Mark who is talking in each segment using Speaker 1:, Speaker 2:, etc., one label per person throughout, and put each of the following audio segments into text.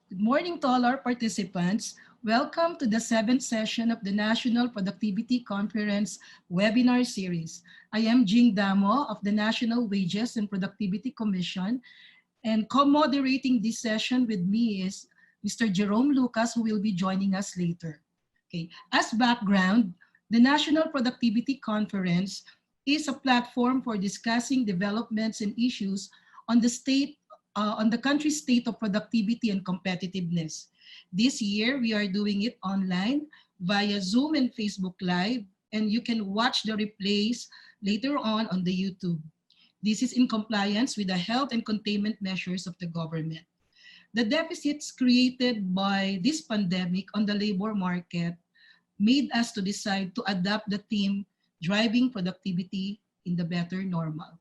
Speaker 1: Good morning to all our participants. Welcome to the seventh session of the National Productivity Conference webinar series. I am Jing Damo of the National Wages and Productivity Commission, and co-moderating this session with me is Mr. Jerome Lucas, who will be joining us later. Okay. As background, the National Productivity Conference is a platform for discussing developments and issues on the country's state of productivity and competitiveness. This year, we are doing it online via Zoom and Facebook Live, and you can watch the replays later on the YouTube. This is in compliance with the health and containment measures of the government. The deficits created by this pandemic on the labor market made us to decide to adopt the theme driving productivity in the better normal.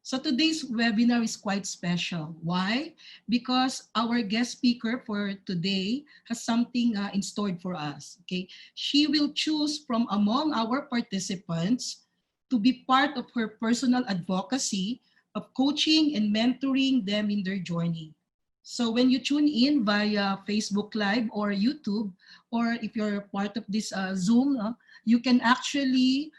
Speaker 1: So today's webinar is quite special. Why? Because our guest speaker for today has something in store for us. Okay, she will choose from among our participants to be part of her personal advocacy of coaching and mentoring them in their journey. So when you tune in via Facebook Live or YouTube, or if you're part of this Zoom, you can actually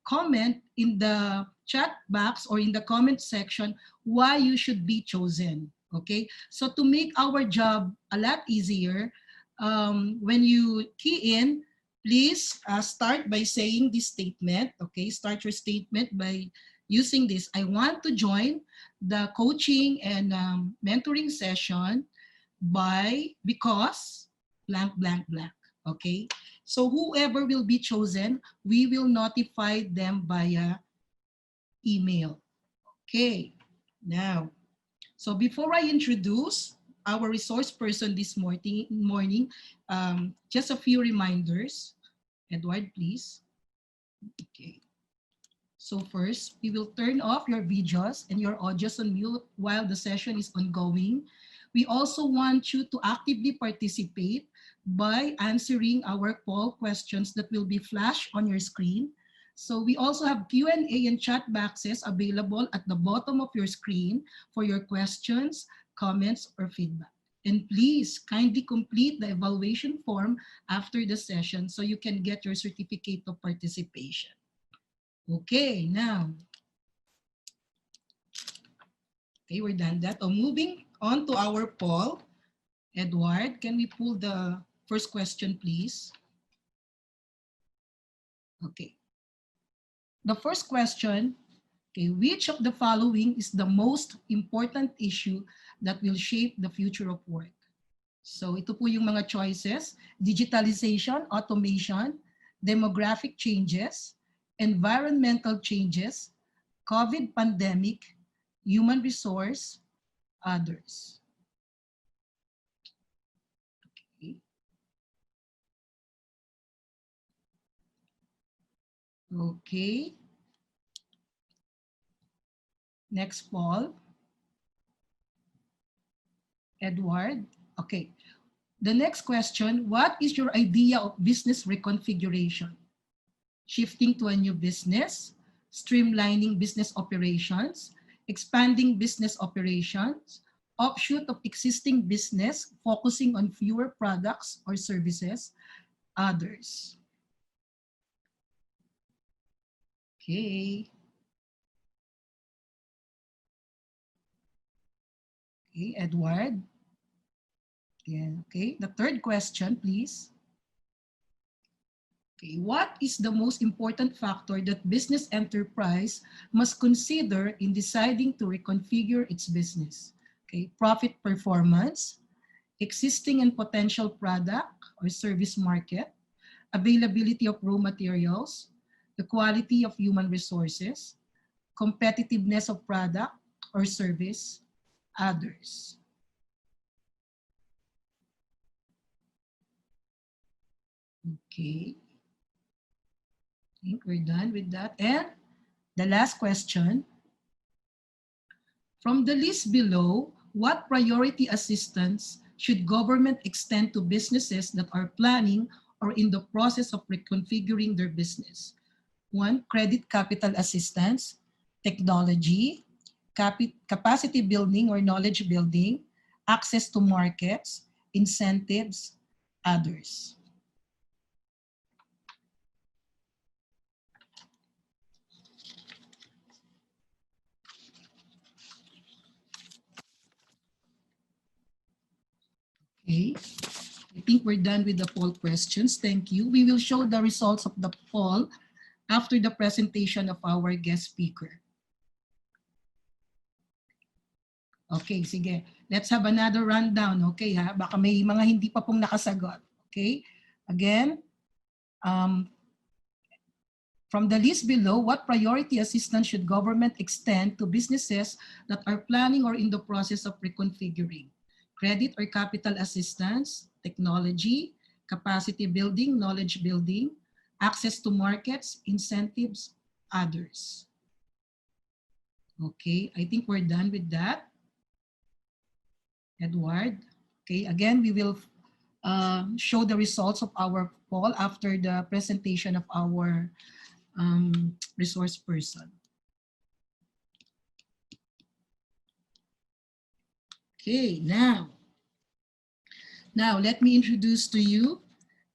Speaker 1: comment in the chat box or in the comment section why you should be chosen. Okay, so to make our job a lot easier, when you key in, please start by saying this statement. Okay, start your statement by using this: I want to join the coaching and mentoring session because blank blank blank. Okay, so whoever will be chosen, we will notify them via email. Okay, now, so before I introduce our resource person this morning, just a few reminders. Edward, please. Okay. So first, we will turn off your videos and your audios on mute while the session is ongoing. We also want you to actively participate by answering our poll questions that will be flashed on your screen. So we also have Q&A and chat boxes available at the bottom of your screen for your questions, comments, or feedback. And please kindly complete the evaluation form after the session so you can get your certificate of participation. Okay, now. Okay, we're done that. Moving on to our poll. Edward, can we pull the first question, please? Okay. The first question, okay, which of the following is the most important issue that will shape the future of work? So ito po yung mga choices: digitalization, automation, demographic changes, environmental changes, COVID pandemic, human resource, others. Okay. Okay. Next, Paul. Edward. Okay. The next question, what is your idea of business reconfiguration? Shifting to a new business, streamlining business operations, expanding business operations, offshoot of existing business, focusing on fewer products or services, others. Okay. Okay, Edward. Yeah, okay, the third question, please. Okay, what is the most important factor that business enterprise must consider in deciding to reconfigure its business? Okay, profit performance, existing and potential product or service market, availability of raw materials, the quality of human resources, competitiveness of product or service, others. Okay. I think we're done with that. And the last question. From the list below, what priority assistance should government extend to businesses that are planning or in the process of reconfiguring their business? 1, credit capital assistance, technology, capacity building or knowledge building, access to markets, incentives, others. Okay, I think we're done with the poll questions. Thank you. We will show the results of the poll after the presentation of our guest speaker. Okay, sige. Let's have another rundown, okay ha? Baka may mga hindi pa pong nakasagot. Okay? Again, from the list below, what priority assistance should government extend to businesses that are planning or in the process of reconfiguring? Credit or capital assistance, technology, capacity building, knowledge building, access to markets, incentives, others. Okay, I think we're done with that. Edward. Okay, again, we will show the results of our poll after the presentation of our resource person. Okay, now let me introduce to you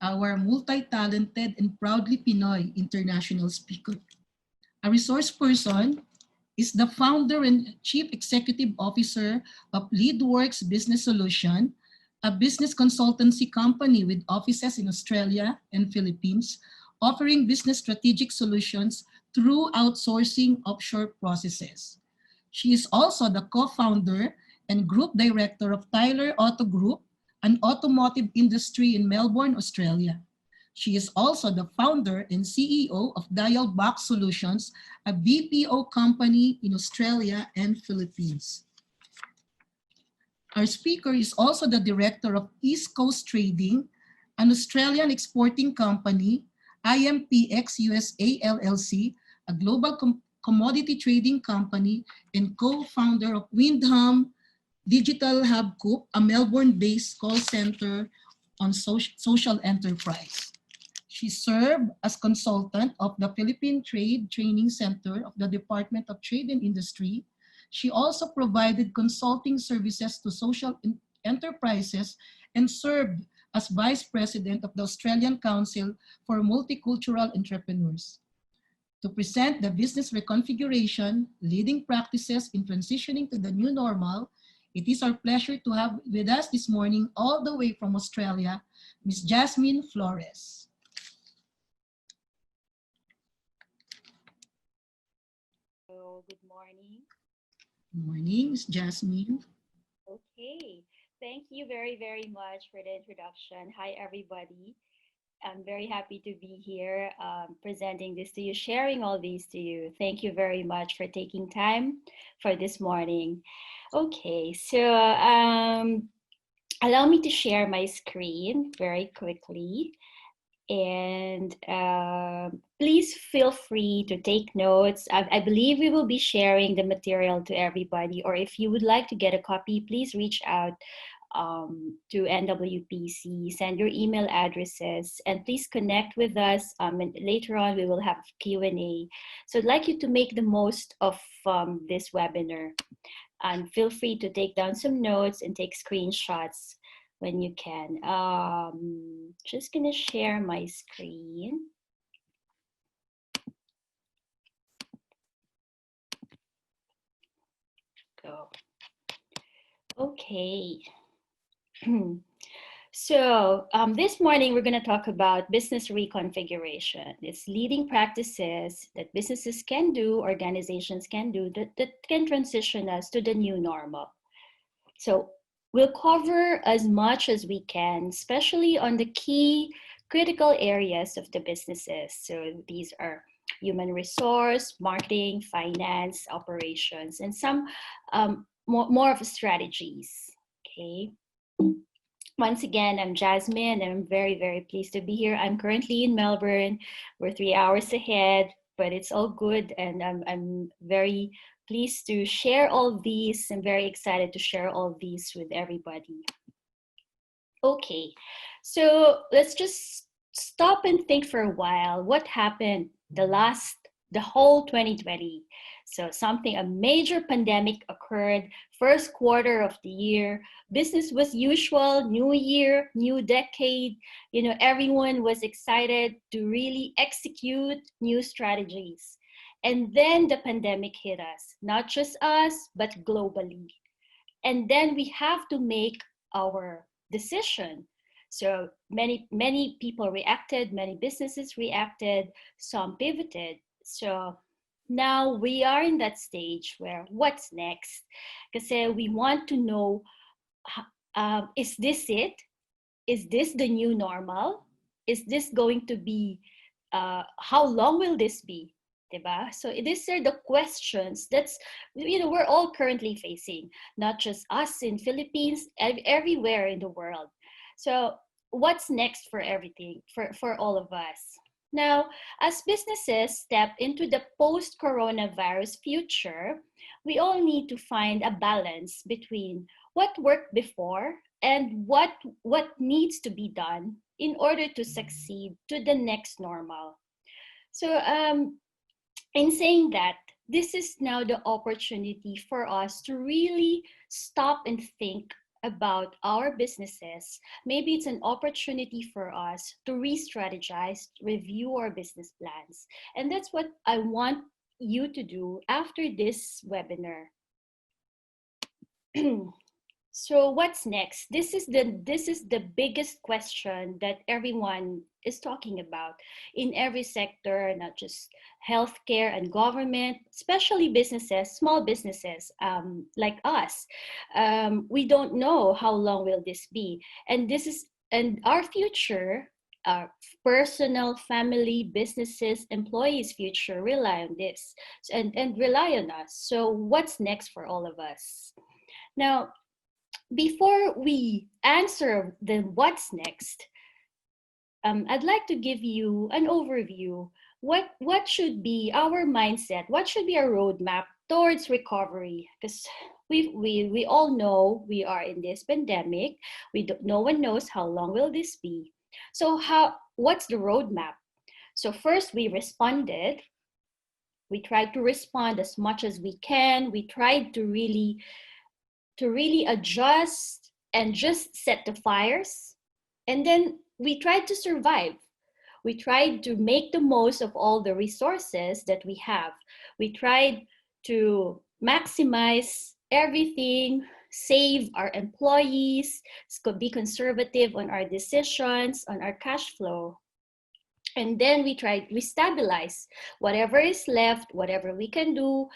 Speaker 1: our multi-talented and proudly Pinoy international speaker. A resource person is the founder and chief executive officer of Leadworks Business Solution, a business consultancy company with offices in Australia and Philippines, offering business strategic solutions through outsourcing offshore processes. She is also the co-founder and group director of Tyler Auto Group, an automotive industry in Melbourne, Australia. She is also the founder and CEO of Dial Box Solutions, a BPO company in Australia and Philippines. Our speaker is also the director of East Coast Trading, an Australian exporting company, IMPX USA LLC, a global commodity trading company, and co-founder of Windham Digital Hub Coop, a Melbourne-based call center on social enterprise. She served as consultant of the Philippine Trade Training Center of the Department of Trade and Industry. She also provided consulting services to social enterprises and served as Vice President of the Australian Council for Multicultural Entrepreneurs. To present the business reconfiguration, leading practices in transitioning to the new normal, it is our pleasure to have with us this morning, all the way from Australia, Ms. Jazmine Flores.
Speaker 2: Good morning.
Speaker 1: Good morning, Ms. Jazmine.
Speaker 2: Okay, thank you very, very much for the introduction. Hi, everybody. I'm very happy to be here presenting this to you, sharing all these to you. Thank you very much for taking time for this morning. Okay, so allow me to share my screen very quickly. And please feel free to take notes. I believe we will be sharing the material to everybody, or if you would like to get a copy, please reach out to NWPC, send your email addresses, and please connect with us. And later on, we will have Q&A. So I'd like you to make the most of this webinar, and feel free to take down some notes and take screenshots when you can. Just gonna share my screen. Go. Okay. So this morning we're gonna talk about business reconfiguration. It's leading practices that businesses can do, organizations can do, that can transition us to the new normal. So we'll cover as much as we can, especially on the key critical areas of the businesses. So these are human resource, marketing, finance, operations, and some more of strategies, okay? Once again, I'm Jazmine, and I'm very, very pleased to be here. I'm currently in Melbourne. We're 3 hours ahead, but it's all good, and I'm very pleased to share all these. I'm very excited to share all these with everybody. Okay, so let's just stop and think for a while. What happened the last the whole 2020. So a major pandemic occurred, first quarter of the year, business was usual, new year, new decade, everyone was excited to really execute new strategies. And then the pandemic hit us, not just us, but globally. And then we have to make our decision. So many people reacted, many businesses reacted, some pivoted. So now we are in that stage where what's next? Because we want to know, is this it? Is this the new normal? Is this going to be, how long will this be? Diba? So these are the questions that's, we're all currently facing, not just us in Philippines, everywhere in the world. So what's next for everything, for all of us? Now, as businesses step into the post-coronavirus future, we all need to find a balance between what worked before and what needs to be done in order to succeed to the next normal. So in saying that, this is now the opportunity for us to really stop and think about our businesses. Maybe it's an opportunity for us to re-strategize, review our business plans. And that's what I want you to do after this webinar. So what's next? This is the biggest question that everyone is talking about in every sector, not just healthcare and government, especially businesses, small businesses like us. We don't know how long will this be, and our future, our personal, family, businesses, employees' future rely on this and rely on us. So what's next for all of us? Now, before we answer the what's next, I'd like to give you an overview. What should be our mindset? What should be our roadmap towards recovery? Because we all know we are in this pandemic. No one knows how long will this be. So what's the roadmap? So first we responded. We tried to respond as much as we can. We tried to really adjust and just set the fires. And then we tried to survive. We tried to make the most of all the resources that we have. We tried to maximize everything, save our employees, be conservative on our decisions, on our cash flow. And then we stabilize whatever is left, whatever we can do.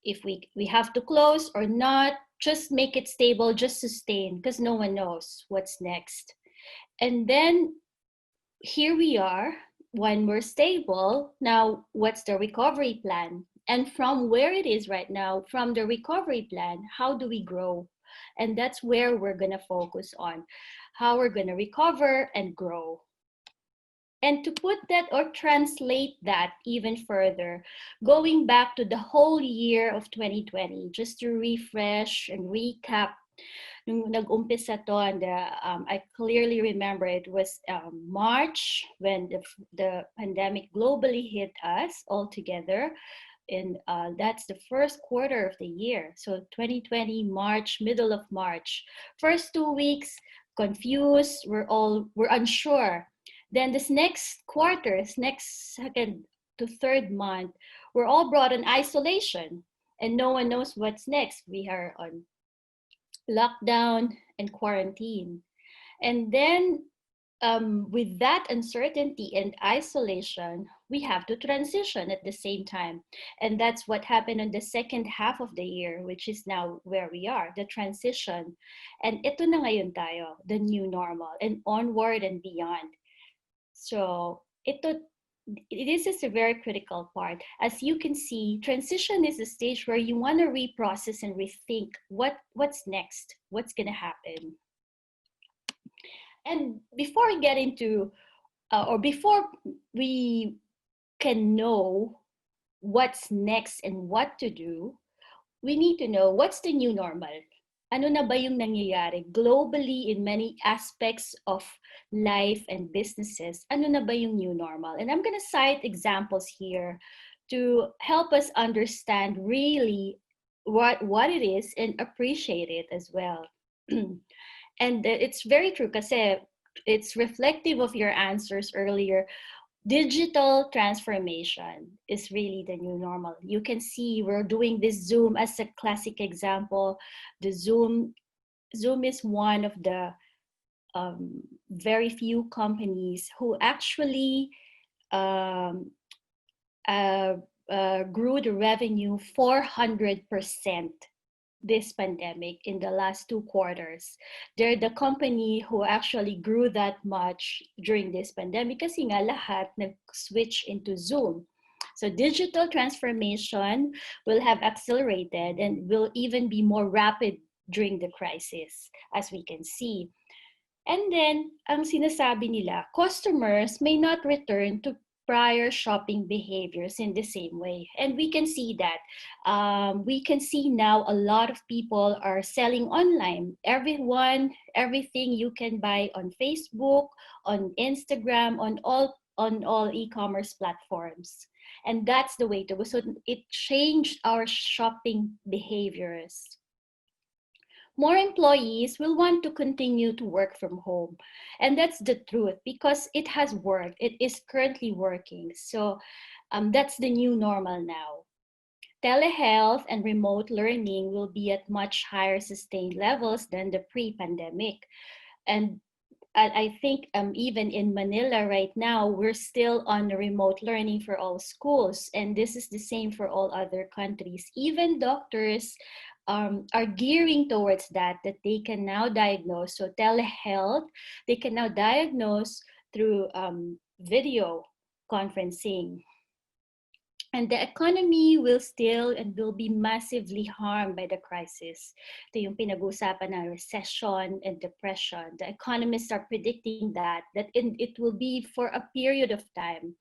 Speaker 2: If we have to close or not, just make it stable, just sustain, because no one knows what's next. And then here we are, when we're stable, now what's the recovery plan? And from where it is right now, from the recovery plan, how do we grow? And that's where we're gonna focus on, how we're gonna recover and grow. And to put that or translate that even further, going back to the whole year of 2020, just to refresh and recap, nung nag-umpisa to, and I clearly remember it was March when the pandemic globally hit us all together. And that's the first quarter of the year. So 2020, March, middle of March. First 2 weeks, confused, we're unsure. Then this next quarter, next second to third month, we're all brought in isolation and no one knows what's next. We are on lockdown and quarantine. And then with that uncertainty and isolation, we have to transition at the same time. And that's what happened in the second half of the year, which is now where we are, the transition. And ito na ngayon tayo, the new normal, and onward and beyond. So this is a very critical part. As you can see, transition is a stage where you want to reprocess and rethink what's next, what's going to happen. And before we get into, or before we can know what's next and what to do, we need to know what's the new normal. Ano na ba yung nangyayari globally in many aspects of life and businesses? Ano na ba yung new normal? And I'm going to cite examples here to help us understand really what it is and appreciate it as well. And it's very true kasi it's reflective of your answers earlier. Digital transformation is really the new normal. You can see we're doing this Zoom as a classic example. The Zoom is one of the very few companies who actually um, grew the revenue 400% this pandemic in the last 2 quarters. They're the company who actually grew that much during this pandemic kasi nga lahat nag-switch into Zoom. So digital transformation will have accelerated and will even be more rapid during the crisis, as we can see. And then, ang sinasabi nila, customers may not return to prior shopping behaviors in the same way. And we can see that. We can see now a lot of people are selling online. Everything you can buy on Facebook, on Instagram, on all e-commerce platforms. And that's the way to go. So it changed our shopping behaviors. More employees will want to continue to work from home. And that's the truth because it has worked. It is currently working. So that's the new normal now. Telehealth and remote learning will be at much higher sustained levels than the pre-pandemic. And I think even in Manila right now, we're still on remote learning for all schools. And this is the same for all other countries. Even doctors are gearing towards that they can now diagnose. So telehealth, they can now diagnose through video conferencing. And the economy will still and will be massively harmed by the crisis. Ito yung pinag-uusapan na recession and depression. The economists are predicting that it will be for a period of time.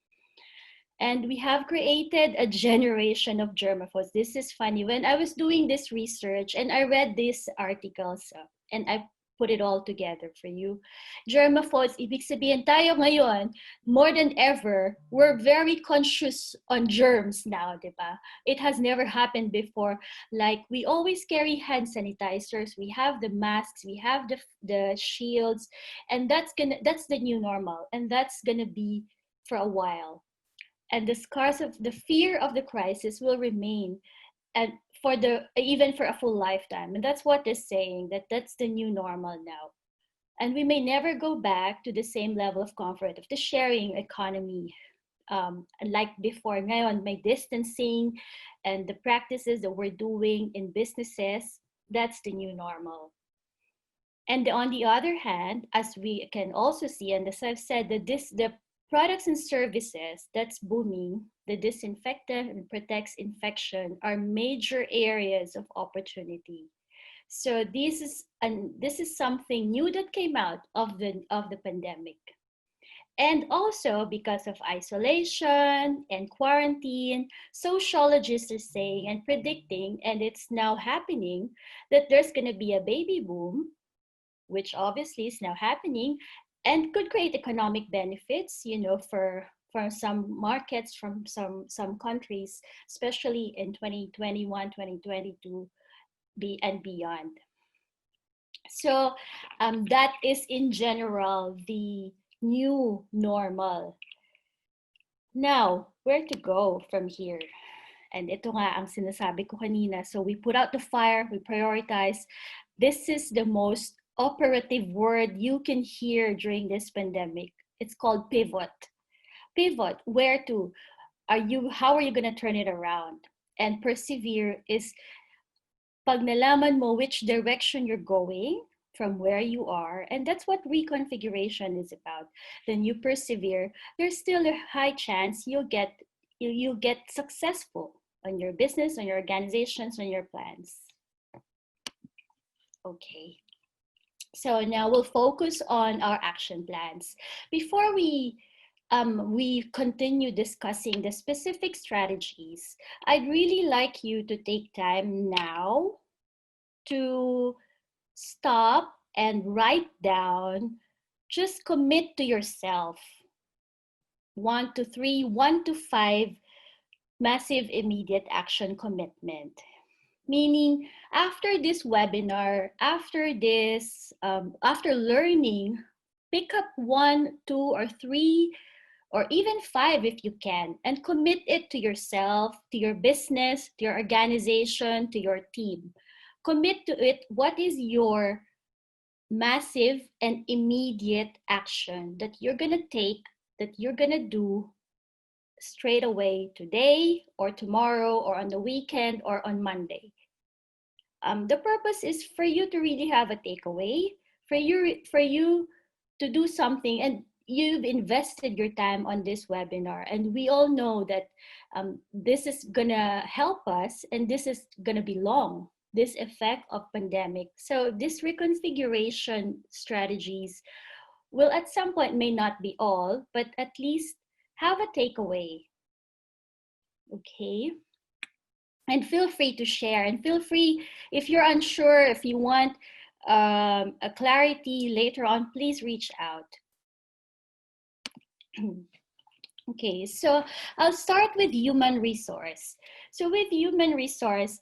Speaker 2: And we have created a generation of germaphobes. This is funny. When I was doing this research and I read these articles and I put it all together for you. Germaphobes, ibig sabihin tayo ngayon, more than ever, we're very conscious on germs now, di ba? It has never happened before. Like we always carry hand sanitizers, we have the masks, we have the shields, and that's the new normal, and that's gonna be for a while. And the scars of the fear of the crisis will remain and even for a full lifetime. And that's what they're saying, that's the new normal now. And we may never go back to the same level of comfort of the sharing economy like before. Ngayon, may distancing and the practices that we're doing in businesses, that's the new normal. And on the other hand, as we can also see, and as I've said, the products and services that's booming, the disinfectant and protects infection are major areas of opportunity. So this is something new that came out of the pandemic. And also because of isolation and quarantine, sociologists are saying and predicting, and it's now happening, that there's going to be a baby boom, which obviously is now happening, and could create economic benefits, for some markets, from some countries, especially in 2021, 2022, and beyond. So that is in general the new normal. Now, where to go from here? And ito nga ang sinasabi ko kanina. So we put out the fire, we prioritize. This is the most operative word you can hear during this pandemic. It's called pivot. Pivot, where to? How are you going to turn it around? And persevere is pag nalaman mo which direction you're going from where you are, and that's what reconfiguration is about. Then you persevere. There's still a high chance you'll get successful on your business, on your organizations, on your plans. Okay. So now we'll focus on our action plans. Before we continue discussing the specific strategies, I'd really like you to take time now to stop and write down, just commit to yourself 1 to 3, 1 to 5 massive immediate action commitment. Meaning, after this webinar, after learning, pick up one, two, or three, or even five if you can, and commit it to yourself, to your business, to your organization, to your team. Commit to it. What is your massive and immediate action that you're going to take, that you're going to do straight away today or tomorrow or on the weekend or on Monday? The purpose is for you to really have a takeaway, for you to do something, and you've invested your time on this webinar, and we all know that this is gonna help us, and this is gonna be long, this effect of pandemic. So this reconfiguration strategies will at some point, may not be all, but at least have a takeaway. Okay, and feel free to share, and feel free, if you're unsure, if you want a clarity later on, please reach out. Okay, so I'll start with human resource. So with human resource,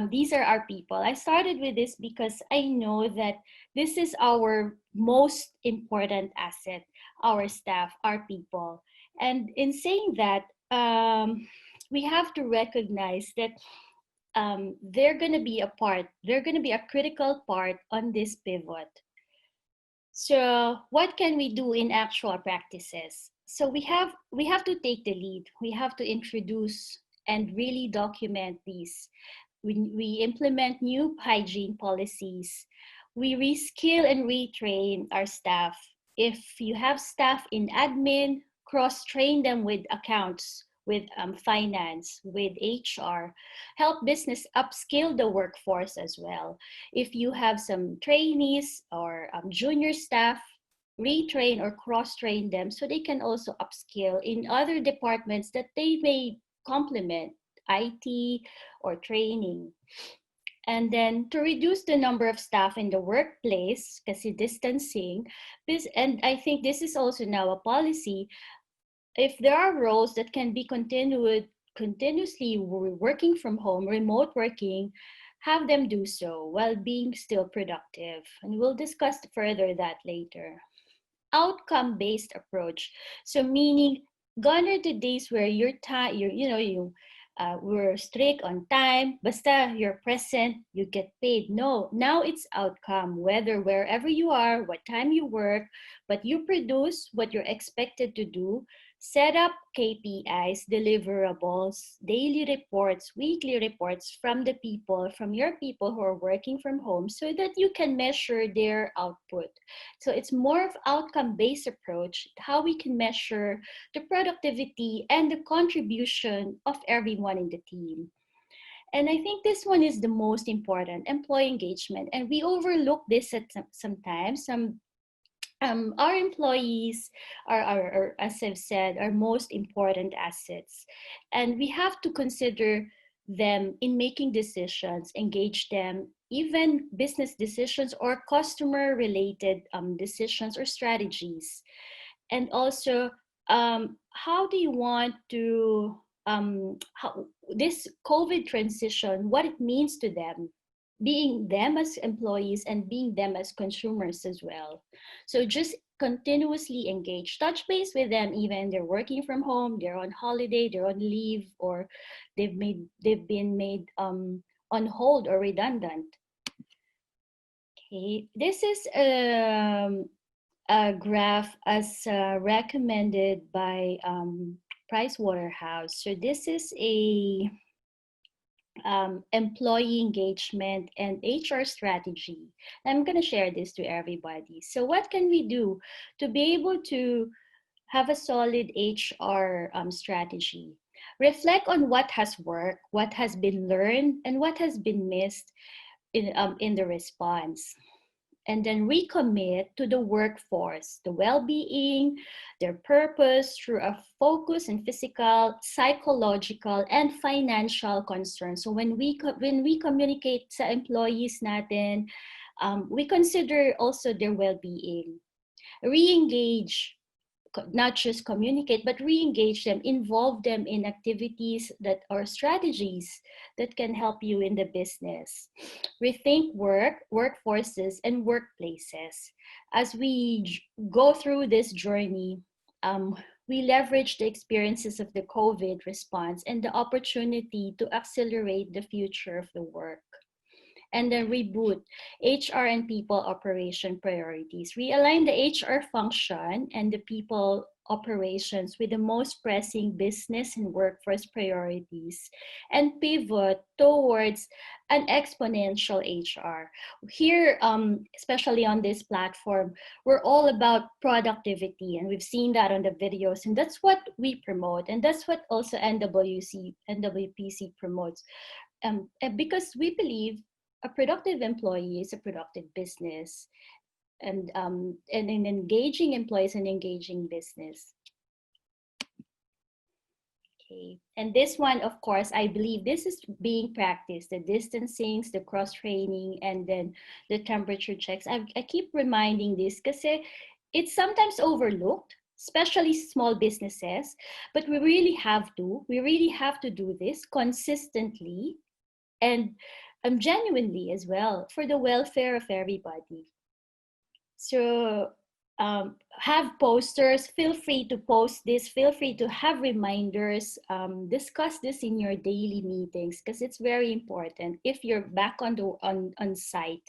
Speaker 2: these are our people. I started with this because I know that this is our most important asset, our staff, our people. And in saying that, we have to recognize that they're going to be a critical part on this pivot. So what can we do in actual practices? So we have to take the lead. We have to introduce and really document these. We implement new hygiene policies. We reskill and retrain our staff. If you have staff in admin, cross-train them with accounts, with finance, with HR. Help business upskill the workforce as well. If you have some trainees or junior staff, retrain or cross-train them so they can also upskill in other departments that they may complement, IT or training. And then to reduce the number of staff in the workplace, kasi distancing, and I think this is also now a policy, if there are roles that can be continuously working from home, remote working, have them do so while being still productive. And we'll discuss further that later. Outcome-based approach. So meaning, gone are the days where we're strict on time, basta you're present, you get paid. No, now it's outcome, whether wherever you are, what time you work, but you produce what you're expected to do. Set up KPIs, deliverables, daily reports, weekly reports from your people who are working from home so that you can measure their output. So it's more of outcome-based approach, how we can measure the productivity and the contribution of everyone in the team. And I think this one is the most important, employee engagement. And we overlook this at sometimes. Our employees are, as I've said, our most important assets. And we have to consider them in making decisions, engage them, even business decisions or customer-related decisions or strategies. And also, how do you want to, this COVID transition, what it means to them, being them as employees and being them as consumers as well. So just continuously engage, touch base with them, even they're working from home, they're on holiday, they're on leave, or they've been made on hold or redundant. Okay, this is a graph as recommended by Pricewaterhouse. So this is a employee engagement and HR strategy. I'm going to share this to everybody. So what can we do to be able to have a solid HR strategy? Reflect on what has worked, what has been learned, and what has been missed in the response. And then recommit to the workforce, the well-being, their purpose through a focus on physical, psychological, and financial concerns. So when we communicate sa employees natin, we consider also their well-being. Re-engage not just communicate, but re-engage them, involve them in activities that are strategies that can help you in the business. Rethink work, workforces, and workplaces. As we go through this journey, we leverage the experiences of the COVID response and the opportunity to accelerate the future of the work. And then reboot HR and people operation priorities. Realign the HR function and the people operations with the most pressing business and workforce priorities and pivot towards an exponential HR. Here, especially on this platform, we're all about productivity, and we've seen that on the videos, and that's what we promote, and that's what also NWPC promotes. Because we believe a productive employee is a productive business, and an engaging employee is an engaging business. Okay, and this one, of course, I believe this is being practiced: the distancings, the cross training, and then the temperature checks. I keep reminding this because it's sometimes overlooked, especially small businesses, but we really have to do this consistently and genuinely as well, for the welfare of everybody. So have posters, feel free to post this, feel free to have reminders, discuss this in your daily meetings, because it's very important if you're back on site.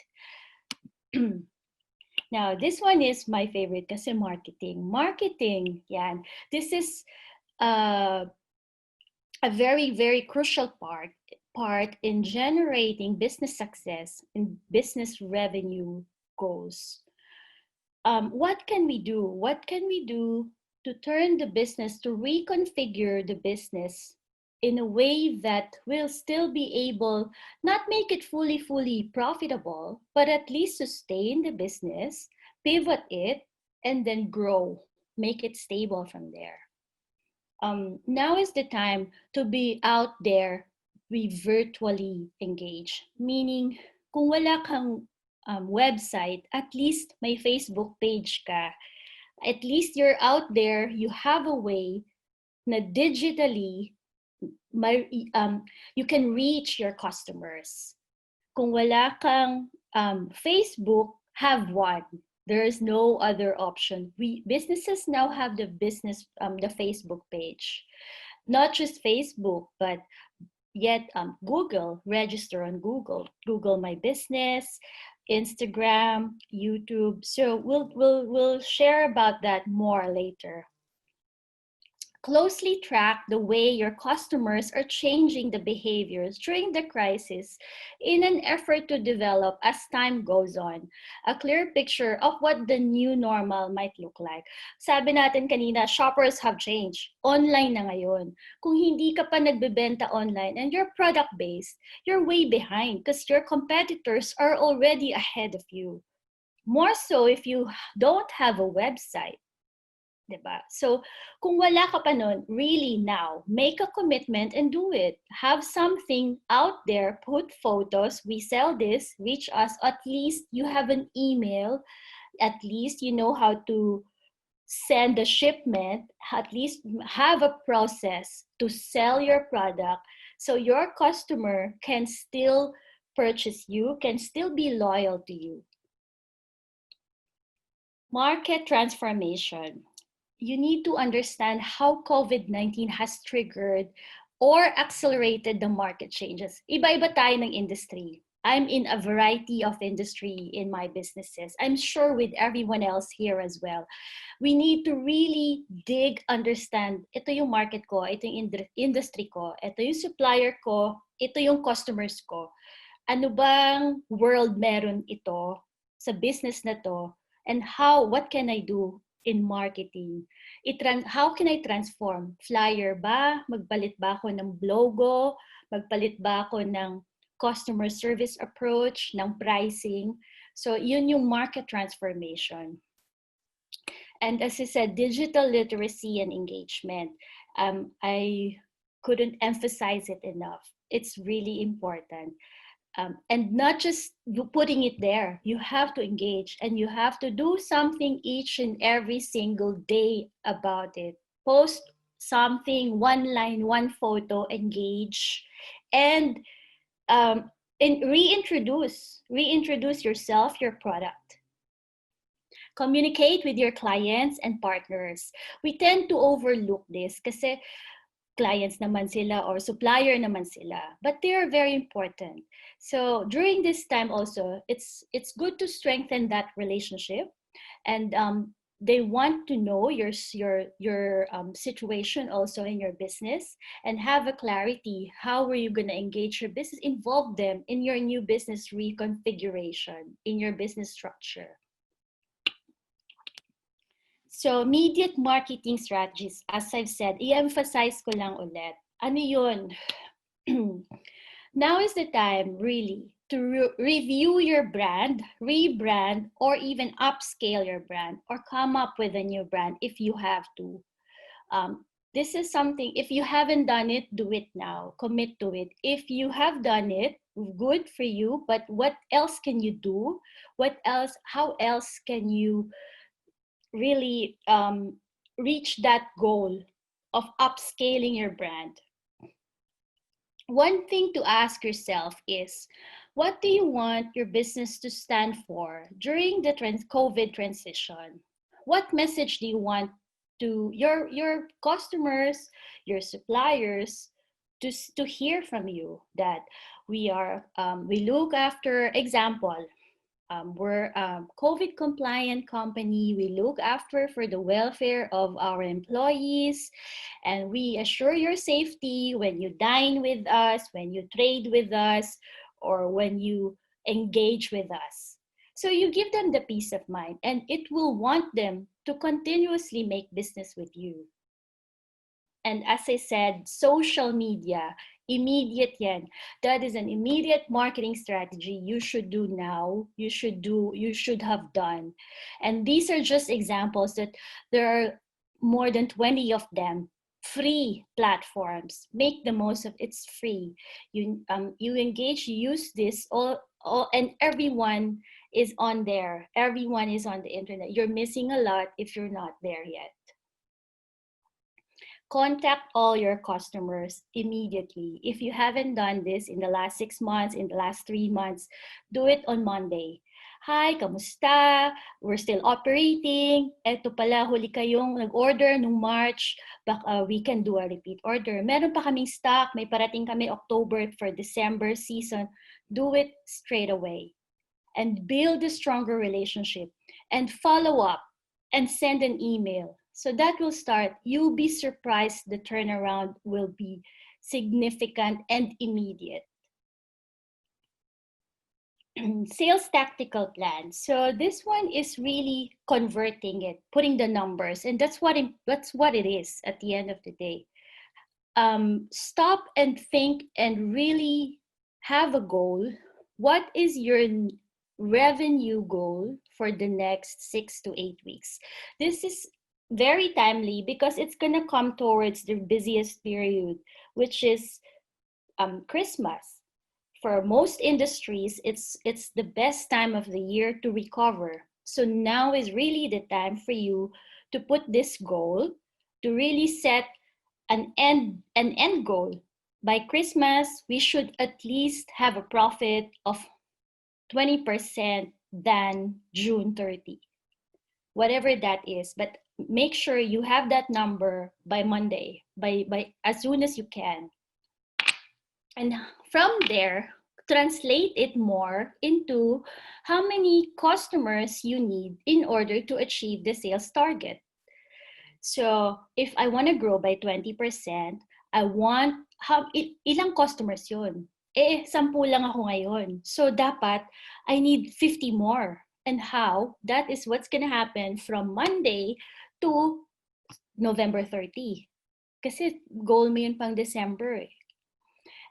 Speaker 2: Now, this one is my favorite kasi marketing, yan. This is a very, very crucial part in generating business success and business revenue goals. What can we do? What can we do to turn the business, to reconfigure the business in a way that will still be able, not make it fully profitable, but at least sustain the business, pivot it, and then grow, make it stable from there. Now is the time to be out there, be virtually engaged. Meaning, kung wala kang website, at least may Facebook page ka. At least you're out there, you have a way na digitally, you can reach your customers. Kung wala kang Facebook, have one. There is no other option. Businesses now have the Facebook page, not just Facebook, but yet Google, register on Google My Business, Instagram, YouTube. So we'll share about that more later. Closely track the way your customers are changing the behaviors during the crisis in an effort to develop, as time goes on, a clear picture of what the new normal might look like. Sabi natin kanina, shoppers have changed. Online na ngayon. Kung hindi ka pa nagbebenta online and you're product-based, you're way behind because your competitors are already ahead of you. More so if you don't have a website. Diba? So, kung wala ka pa nun, really now, make a commitment and do it. Have something out there, put photos, we sell this, reach us, at least you have an email, at least you know how to send the shipment, at least have a process to sell your product so your customer can still purchase you, can still be loyal to you. Market transformation. You need to understand how COVID-19 has triggered or accelerated the market changes. Iba-iba tayo ng industry. I'm in a variety of industry in my businesses. I'm sure with everyone else here as well. We need to really understand, ito yung market ko, ito yung industry ko, ito yung supplier ko, ito yung customers ko. Ano bang world meron ito sa business na to? And what can I do in marketing? How can I transform? Flyer ba? Magpalit ba ako ng logo? Magpalit ba ako ng customer service approach, ng pricing? So yun yung market transformation. And as I said, digital literacy and engagement. I couldn't emphasize it enough. It's really important. And not just putting it there. You have to engage, and you have to do something each and every single day about it. Post something, one line, one photo, engage, and um, reintroduce yourself, your product. Communicate with your clients and partners. We tend to overlook this kasi clients naman sila or supplier naman sila, but they are very important. So during this time also, it's good to strengthen that relationship, and they want to know your situation also in your business, and have a clarity. How are you going to engage your business? Involve them in your new business reconfiguration, in your business structure. So, immediate marketing strategies, as I've said, i-emphasize ko lang ulit. Ano yun? Now is the time, really, to review your brand, rebrand, or even upscale your brand, or come up with a new brand if you have to. This is something, if you haven't done it, do it now. Commit to it. If you have done it, good for you, but what else can you do? How else can you really reach that goal of upscaling your brand? One thing to ask yourself is, what do you want your business to stand for during the COVID transition? What message do you want to your customers, your suppliers, to hear from you? That we look after, example, we're a COVID compliant company. We look after for the welfare of our employees, and we assure your safety when you dine with us, when you trade with us, or when you engage with us. So you give them the peace of mind, and it will want them to continuously make business with you. And as I said, social media, immediate yan. That is an immediate marketing strategy you should do now. You should have done. And these are just examples that there are more than 20 of them. Free platforms. Make the most of it. It's free. You engage, you use this all, and everyone is on there. Everyone is on the internet. You're missing a lot if you're not there yet. Contact all your customers immediately. If you haven't done this in the last 6 months, in the last 3 months, do it on Monday. Hi, kamusta? We're still operating. Eto pala, huli kayong nag-order nung March. Baka we can do a repeat order. Meron pa kaming stock. May parating kami October for December season. Do it straight away. And build a stronger relationship. And follow up. And send an email. So that will start. You'll be surprised the turnaround will be significant and immediate. Sales tactical plan. So this one is really converting it, putting the numbers, and that's what it is at the end of the day. Stop and think and really have a goal. What is your revenue goal for the next 6 to 8 weeks? This is very timely because it's going to come towards the busiest period, which is Christmas. For most industries, it's the best time of the year to recover. So now is really the time for you to put this goal, to really set an end goal. By Christmas, we should at least have a profit of 20% than June 30. Whatever that is, but make sure you have that number by Monday, by as soon as you can. And from there, translate it more into how many customers you need in order to achieve the sales target. So if I want to grow by 20%, I want, ilang customers yun? 10 lang ako ngayon. So dapat, I need 50 more. And how? That is what's going to happen from Monday to November 30. Kasi goal mo yun pang December.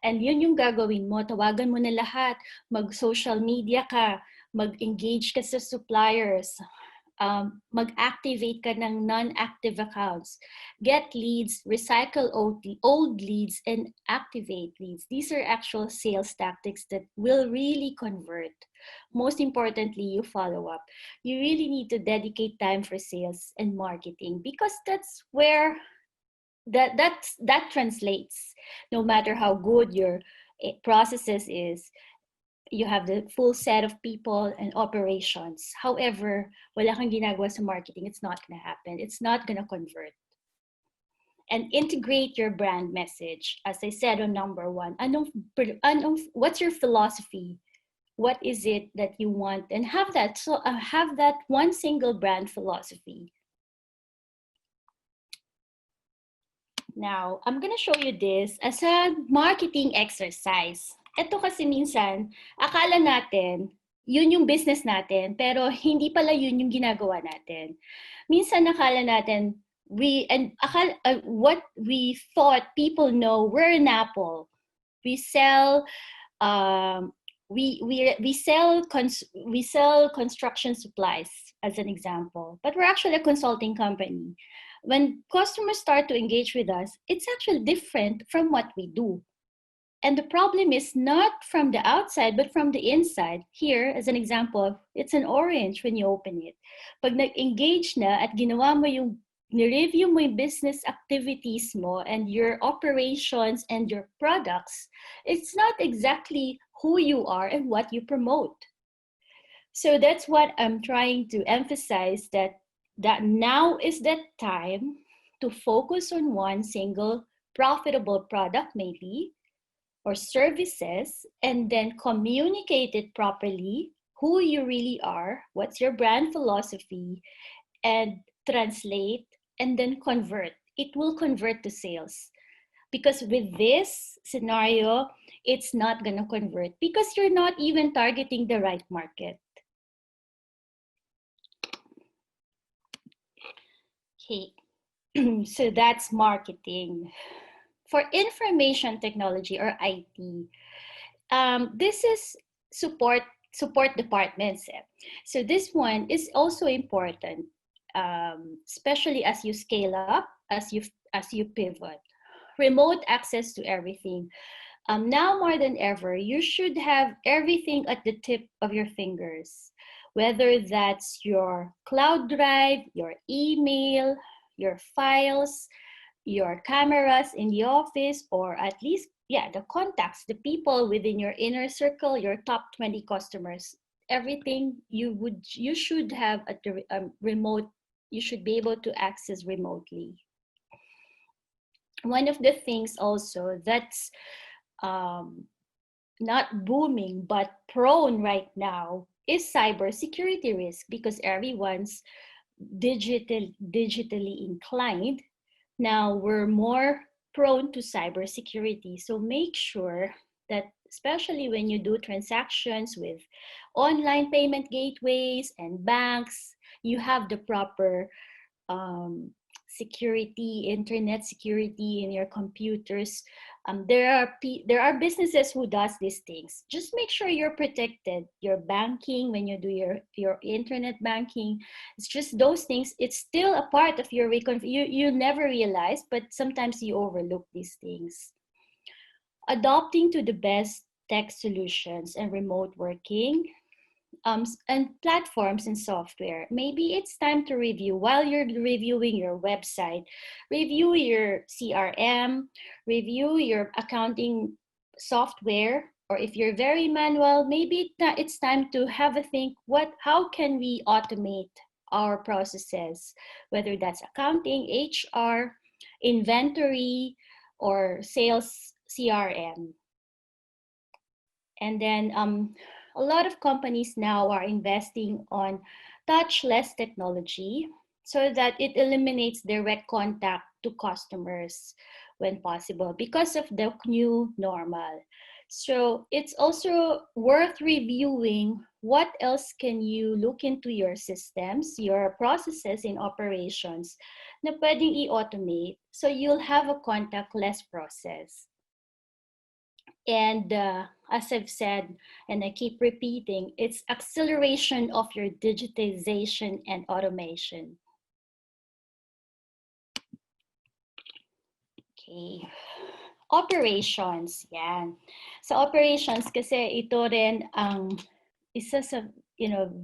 Speaker 2: And yun yung gagawin mo. Tawagan mo na lahat. Mag-social media ka. Mag-engage ka sa suppliers. mag-activate ka ng non-active accounts. Get leads, recycle old leads, and activate leads. These are actual sales tactics that will really convert. Most importantly, you follow up. You really need to dedicate time for sales and marketing because that's where that translates. No matter how good your processes is, you have the full set of people and operations. However, wala kang ginagawa sa marketing, it's not going to happen. It's not going to convert. And integrate your brand message. As I said on number one, what's your philosophy? What is it that you want? And have that. So have that one single brand philosophy. Now, I'm going to show you this as a marketing exercise. Ito kasi minsan, akala natin, yun yung business natin, pero hindi pala yun yung ginagawa natin. Minsan akala natin, what we thought people know, we're an Apple. We sell, we sell construction supplies, as an example, but we're actually a consulting company. When customers start to engage with us, it's actually different from what we do. And the problem is not from the outside, but from the inside. Here, as an example, it's an orange when you open it. Pag nag-engage na at ginawa mo yung, ni-review mo yung business activities mo and your operations and your products, it's not exactly who you are and what you promote. So that's what I'm trying to emphasize, that now is the time to focus on one single profitable product maybe, or services, and then communicate it properly, who you really are, what's your brand philosophy, and translate, and then convert. It will convert to sales. Because with this scenario, it's not going to convert because you're not even targeting the right market. Okay, so that's marketing. For information technology or IT, this is support departments. So this one is also important, especially as you scale up, as you pivot. Remote access to everything. Now more than ever, you should have everything at the tip of your fingers, whether that's your cloud drive, your email, your files, your cameras in the office, or at least, the contacts, the people within your inner circle, your top 20 customers, everything you should have at the remote, you should be able to access remotely. One of the things also that's not booming but prone right now is cybersecurity risk, because everyone's digitally inclined. Now we're more prone to cybersecurity. So make sure that, especially when you do transactions with online payment gateways and banks, you have the proper security, internet security in your computers. There are businesses who does these things. Just make sure you're protected. Your banking, when you do your internet banking, it's just those things. It's still a part of your you never realize, but sometimes you overlook these things. Adopting to the best tech solutions and remote working, and platforms and software. Maybe it's time to review, while you're reviewing your website, review your CRM, review your accounting software, or if you're very manual, maybe it's time to have a think, how can we automate our processes, whether that's accounting, HR, inventory, or sales CRM. And then a lot of companies now are investing on touchless technology so that it eliminates direct contact to customers when possible because of the new normal. So it's also worth reviewing what else can you look into your systems, your processes in operations na pwedeng i-automate so you'll have a contactless process. And as I've said, and I keep repeating, it's acceleration of your digitization and automation. Okay. Operations, yan. Sa operations, kasi ito rin ang isa sa,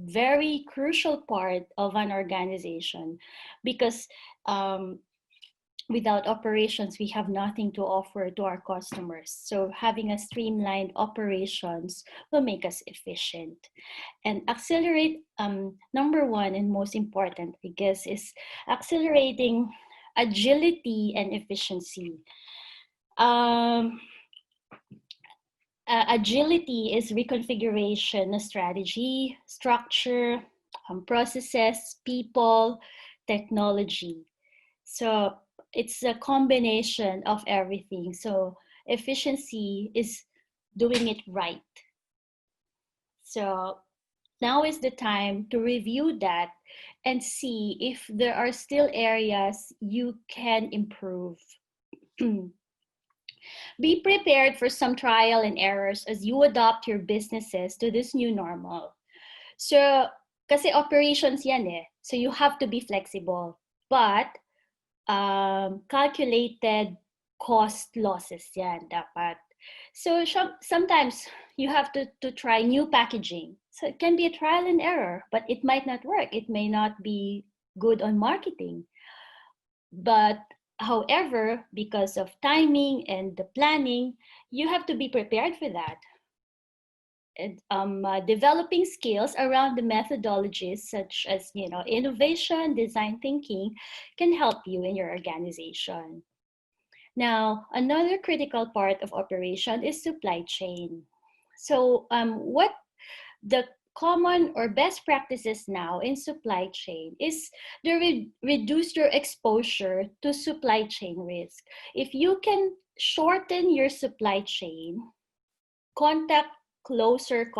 Speaker 2: very crucial part of an organization, because without operations, we have nothing to offer to our customers. So having a streamlined operations will make us efficient. And accelerate, number one and most important, I guess, is accelerating agility and efficiency. Agility is reconfiguration, a strategy, structure, processes, people, technology. So it's a combination of everything. So efficiency is doing it right. So now is the time to review that and see if there are still areas you can improve. Be prepared for some trial and errors as you adopt your businesses to this new normal. So, kasi operations yan eh. So you have to be flexible. But, calculated cost losses yan dapat. So sometimes you have to try new packaging. So it can be a trial and error, but it might not work. It may not be good on marketing. But however, because of timing and the planning, you have to be prepared for that. And, developing skills around the methodologies such as innovation, design thinking can help you in your organization. Now, another critical part of operation is supply chain. So, what the common or best practices now in supply chain is to reduce your exposure to supply chain risk. If you can shorten your supply chain, contact closer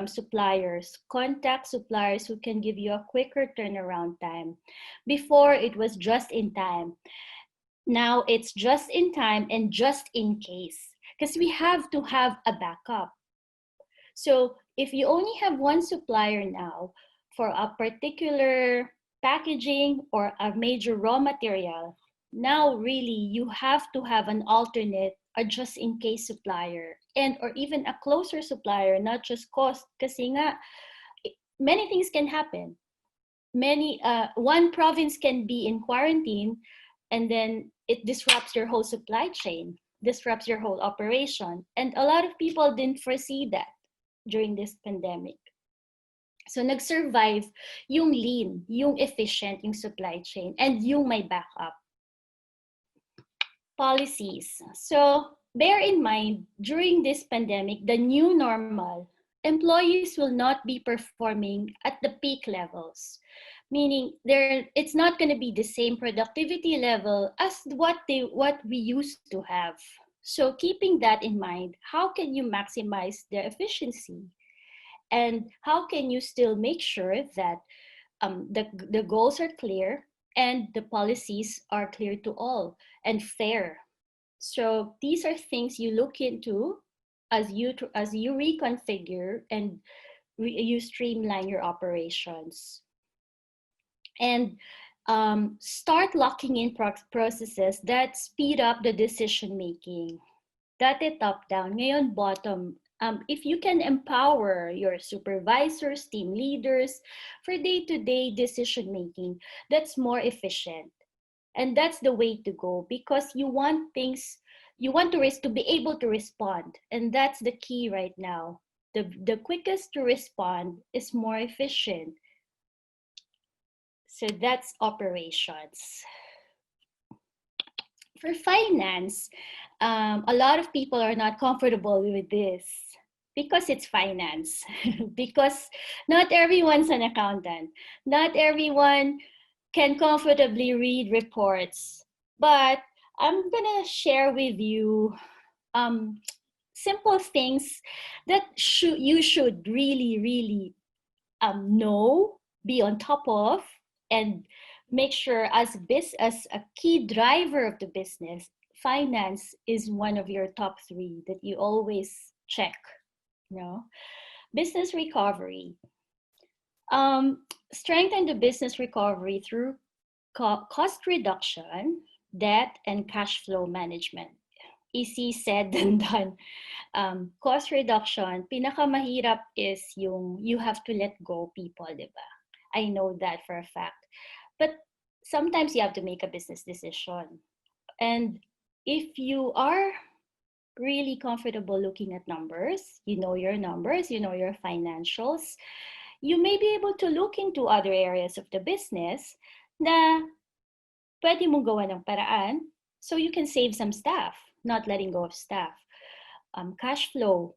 Speaker 2: suppliers, contact suppliers who can give you a quicker turnaround time. Before, it was just in time. Now it's just in time and just in case, because we have to have a backup. So if you only have one supplier now for a particular packaging or a major raw material, now really you have to have an alternate, a just in case supplier, and or even a closer supplier, not just cost, kasi nga many things can happen. One province can be in quarantine, and then it disrupts your whole supply chain, disrupts your whole operation. And a lot of people didn't foresee that during this pandemic. So nag-survive yung lean, yung efficient, yung supply chain, and yung may backup. Policies. So bear in mind, during this pandemic, the new normal, employees will not be performing at the peak levels, meaning it's not going to be the same productivity level as what we used to have. So keeping that in mind, how can you maximize their efficiency? And how can you still make sure that the goals are clear and the policies are clear to all and fair? So these are things you look into as you reconfigure and you streamline your operations. And start locking in processes that speed up the decision making. Dati top down, ngayon bottom. If you can empower your supervisors, team leaders for day-to-day decision making, that's more efficient. And that's the way to go, because you want to be able to respond. And that's the key right now. The quickest to respond is more efficient. So that's operations. For finance, a lot of people are not comfortable with this because it's finance. Because not everyone's an accountant. Not everyone can comfortably read reports. But I'm gonna share with you simple things that you should really know, be on top of, and make sure as a key driver of the business, finance is one of your top 3 that you always check. Business recovery. Strengthen the business recovery through cost reduction, debt, and cash flow management. Easy said than done. Cost reduction, pinakamahirap is yung you have to let go people, diba? I know that for a fact. But sometimes you have to make a business decision. And if you are really comfortable looking at numbers, you know your numbers, you know your financials, you may be able to look into other areas of the business na pwede mong gawa ng paraan so you can save some staff, not letting go of staff. Cash flow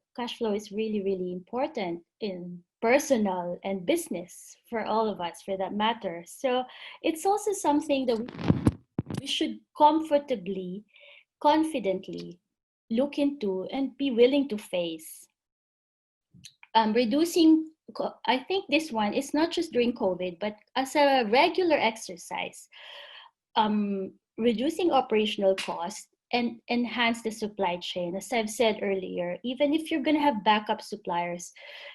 Speaker 2: is really, really important in personal and business for all of us, for that matter. So it's also something that we should confidently look into and be willing to face. Reducing, I think this one is not just during COVID, but as a regular exercise. Reducing operational costs and enhance the supply chain. As I've said earlier, even if you're going to have backup suppliers,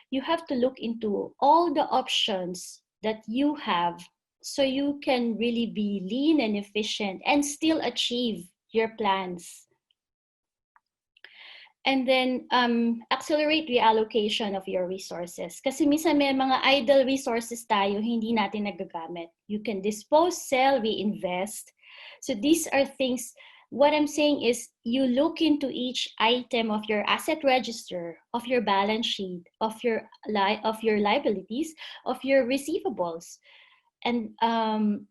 Speaker 2: you have to look into all the options that you have so you can really be lean and efficient and still achieve your plans. And then accelerate reallocation of your resources. Kasi minsan may mga idle resources tayo, hindi natin nagagamit. You can dispose, sell, reinvest. So these are things, what I'm saying is you look into each item of your asset register, of your balance sheet, of your liabilities, of your receivables, and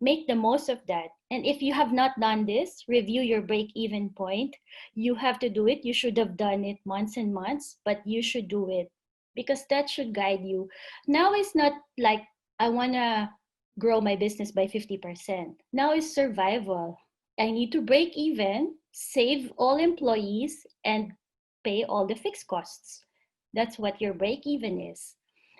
Speaker 2: make the most of that. And if you have not done this, review your break-even point. You have to do it. You should have done it months and months, but you should do it because that should guide you. Now it's not like I want to grow my business by 50%. Now it's survival. I need to break even, save all employees, and pay all the fixed costs. That's what your break-even is.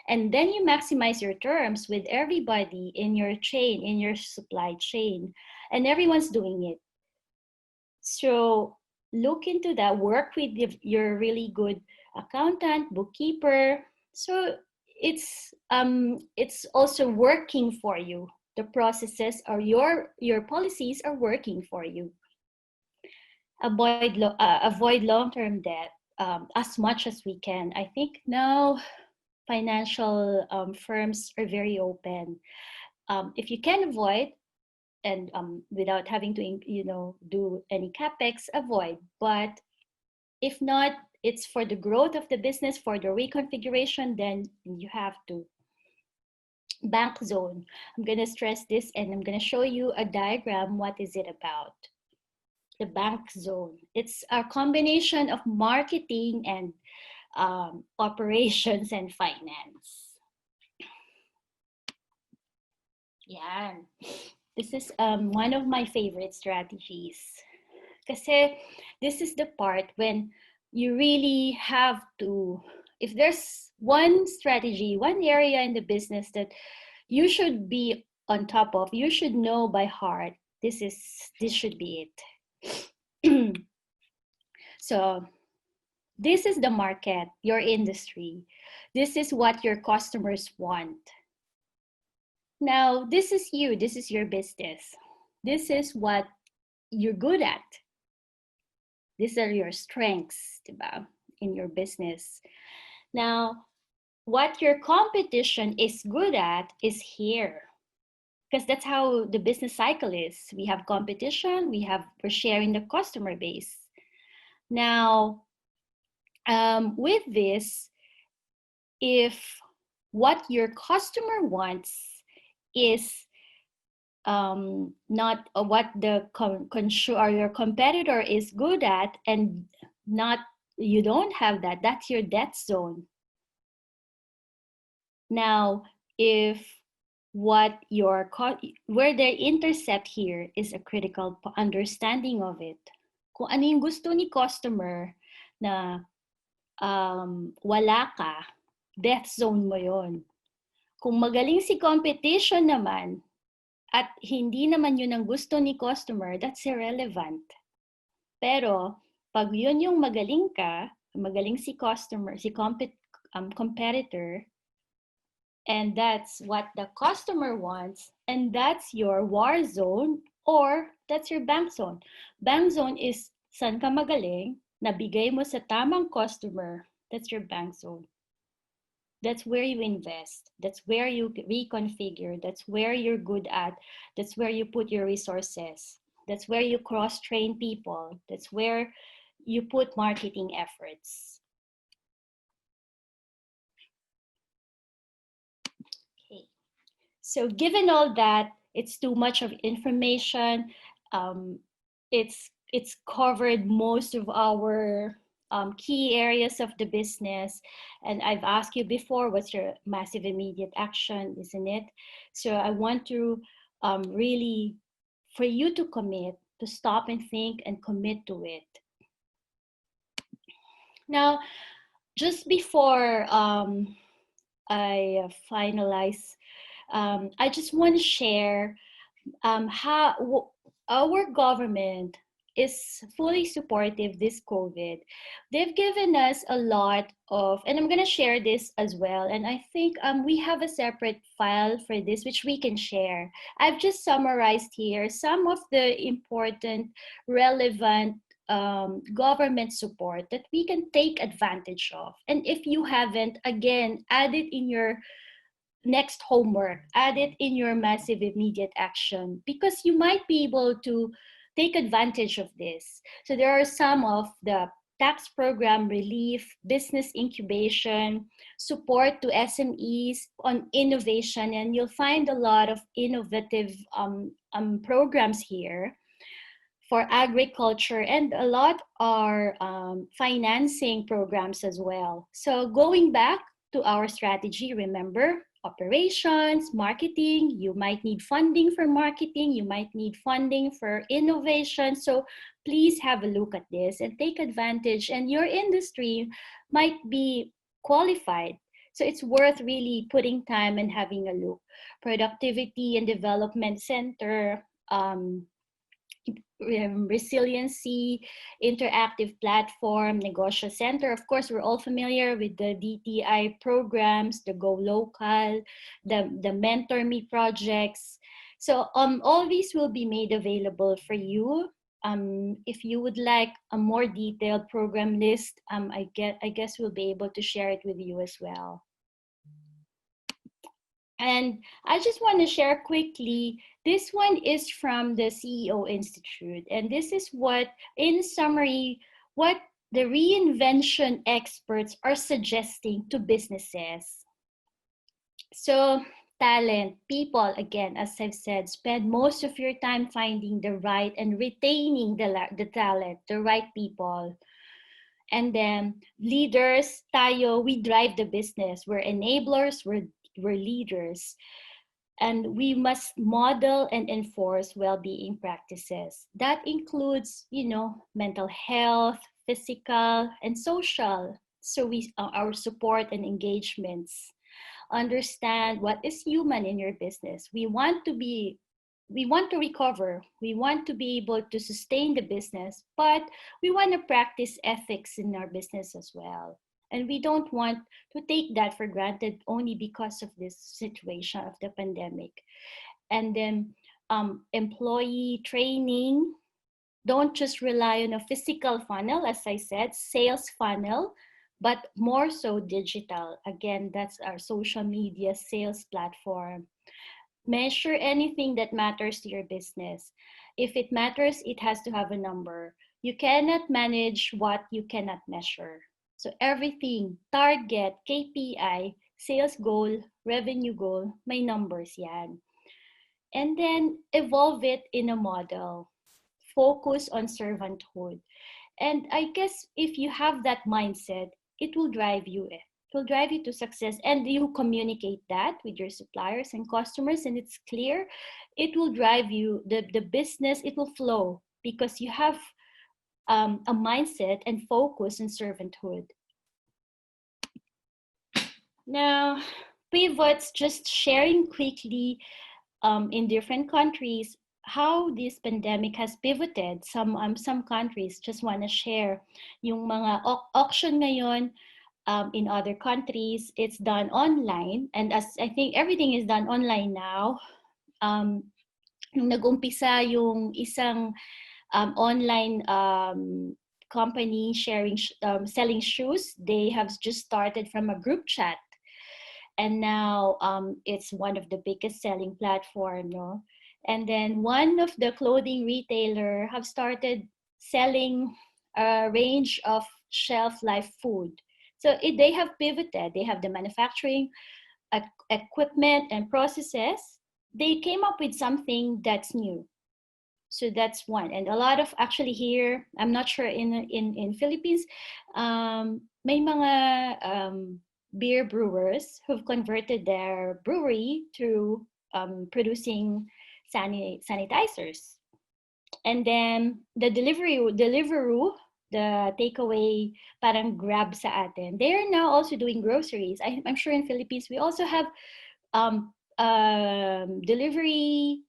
Speaker 2: And then you maximize your terms with everybody in your chain, in your supply chain, and everyone's doing it. So look into that, work with your really good accountant, bookkeeper. So it's also working for you. The processes or your policies are working for you. Avoid long-term debt as much as we can. I think now financial firms are very open. If you can avoid, and without having to do any capex, avoid. But if not, it's for the growth of the business, for the reconfiguration, then you have to. Bank zone. I'm going to stress this and I'm going to show you a diagram. What is it about? The bank zone. It's a combination of marketing and operations and finance. Yeah, this is one of my favorite strategies. Kasi this is the part when you really have to, if there's one strategy, one area in the business that you should be on top of, you should know by heart, this should be it. So this is the market, your industry. This is what your customers want. Now, this is you, this is your business. This is what you're good at. These are your strengths, diba, in your business. Now, what your competition is good at is here. Because that's how the business cycle is. We have competition, we're sharing the customer base. Now, with this, if what your customer wants is not what the your competitor is good at, and you don't have that, that's your death zone. Now, if where the intercept here is a critical understanding of it. Kung ano yung gusto ni customer na wala ka, death zone mo yon. Kung magaling si competition naman at hindi naman yun ang gusto ni customer, that's irrelevant. Pero pag yun yung magaling ka, magaling si customer, si competitor, and that's what the customer wants, and that's your war zone or that's your bank zone. Bank zone is saan ka magaling, nabigay mo sa tamang customer, that's your bank zone. That's where you invest. That's where you reconfigure. That's where you're good at. That's where you put your resources. That's where you cross-train people. That's where you put marketing efforts. Okay. So given all that, it's too much of information. It's covered most of our key areas of the business. And I've asked you before, what's your massive immediate action, isn't it? So I want to really, for you to commit, to stop and think and commit to it. Now, just before I finalize, I just want to share how our government is fully supportive this COVID. They've given us a lot of, and I'm going to share this as well. And I think we have a separate file for this, which we can share. I've just summarized here some of the important, relevant government support that we can take advantage of. And if you haven't, again, add it in your next homework, add it in your massive immediate action, because you might be able to take advantage of this. So there are some of the tax program relief, business incubation, support to SMEs on innovation, and you'll find a lot of innovative programs here for agriculture, and a lot are financing programs as well. So going back to our strategy, remember, operations, marketing, you might need funding for marketing, you might need funding for innovation. So please have a look at this and take advantage, and your industry might be qualified. So it's worth really putting time and having a look. Productivity and Development Center, resiliency, interactive platform, Negosyo Center. Of course, we're all familiar with the DTI programs, the Go Local, the Mentor Me projects. So all these will be made available for you. If you would like a more detailed program list, I guess we'll be able to share it with you as well. And I just want to share quickly, this one is from the CEO Institute. And this is what, in summary, what the reinvention experts are suggesting to businesses. So talent, people, again, as I've said, spend most of your time finding the right and retaining the talent, the right people. And then leaders, tayo, we drive the business. We're enablers, we're leaders, and we must model and enforce well-being practices. That includes, mental health, physical, and social. So our support and engagements. Understand what is human in your business. We want to recover. We want to be able to sustain the business, but we want to practice ethics in our business as well. And we don't want to take that for granted only because of this situation of the pandemic. And then employee training, don't just rely on a physical funnel, as I said, sales funnel, but more so digital. Again, that's our social media sales platform. Measure anything that matters to your business. If it matters, it has to have a number. You cannot manage what you cannot measure. So everything, target, KPI, sales goal, revenue goal, may numbers yan. And then evolve it in a model. Focus on servanthood. And I guess if you have that mindset, it will drive you. It will drive you to success, and you communicate that with your suppliers and customers, and it's clear, it will drive you, the business, it will flow because you have a mindset and focus on servanthood. Now, pivots, just sharing quickly in different countries, how this pandemic has pivoted. Some countries just want to share yung mga auction ngayon. In other countries, it's done online, and as I think everything is done online now. Nung nag-umpisa yung isang online company selling shoes, they have just started from a group chat, and now it's one of the biggest selling platform, no? And then one of the clothing retailer have started selling a range of shelf life food. So they have pivoted. They have the manufacturing equipment and processes. They came up with something that's new. So that's one. And a lot of actually here, I'm not sure in Philippines, may mga beer brewers who've converted their brewery to producing sanitizers. And then the Deliveroo, the takeaway, parang grab sa atin. They are now also doing groceries. I'm sure in Philippines we also have delivery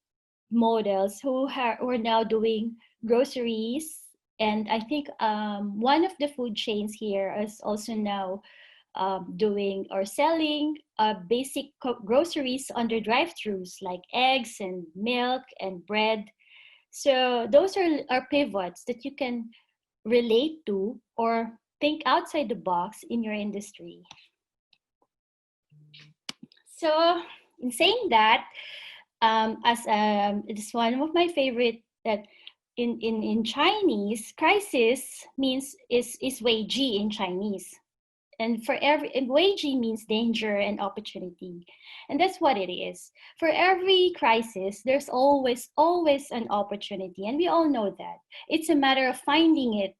Speaker 2: models who are now doing groceries. And I think one of the food chains here is also now doing or selling basic groceries under drive-thrus like eggs and milk and bread. So those are pivots that you can relate to or think outside the box in your industry. So in saying that, it's one of my favorite that in Chinese, crisis means is wei ji in Chinese. And wei ji means danger and opportunity. And that's what it is. For every crisis, there's always an opportunity. And we all know that. It's a matter of finding it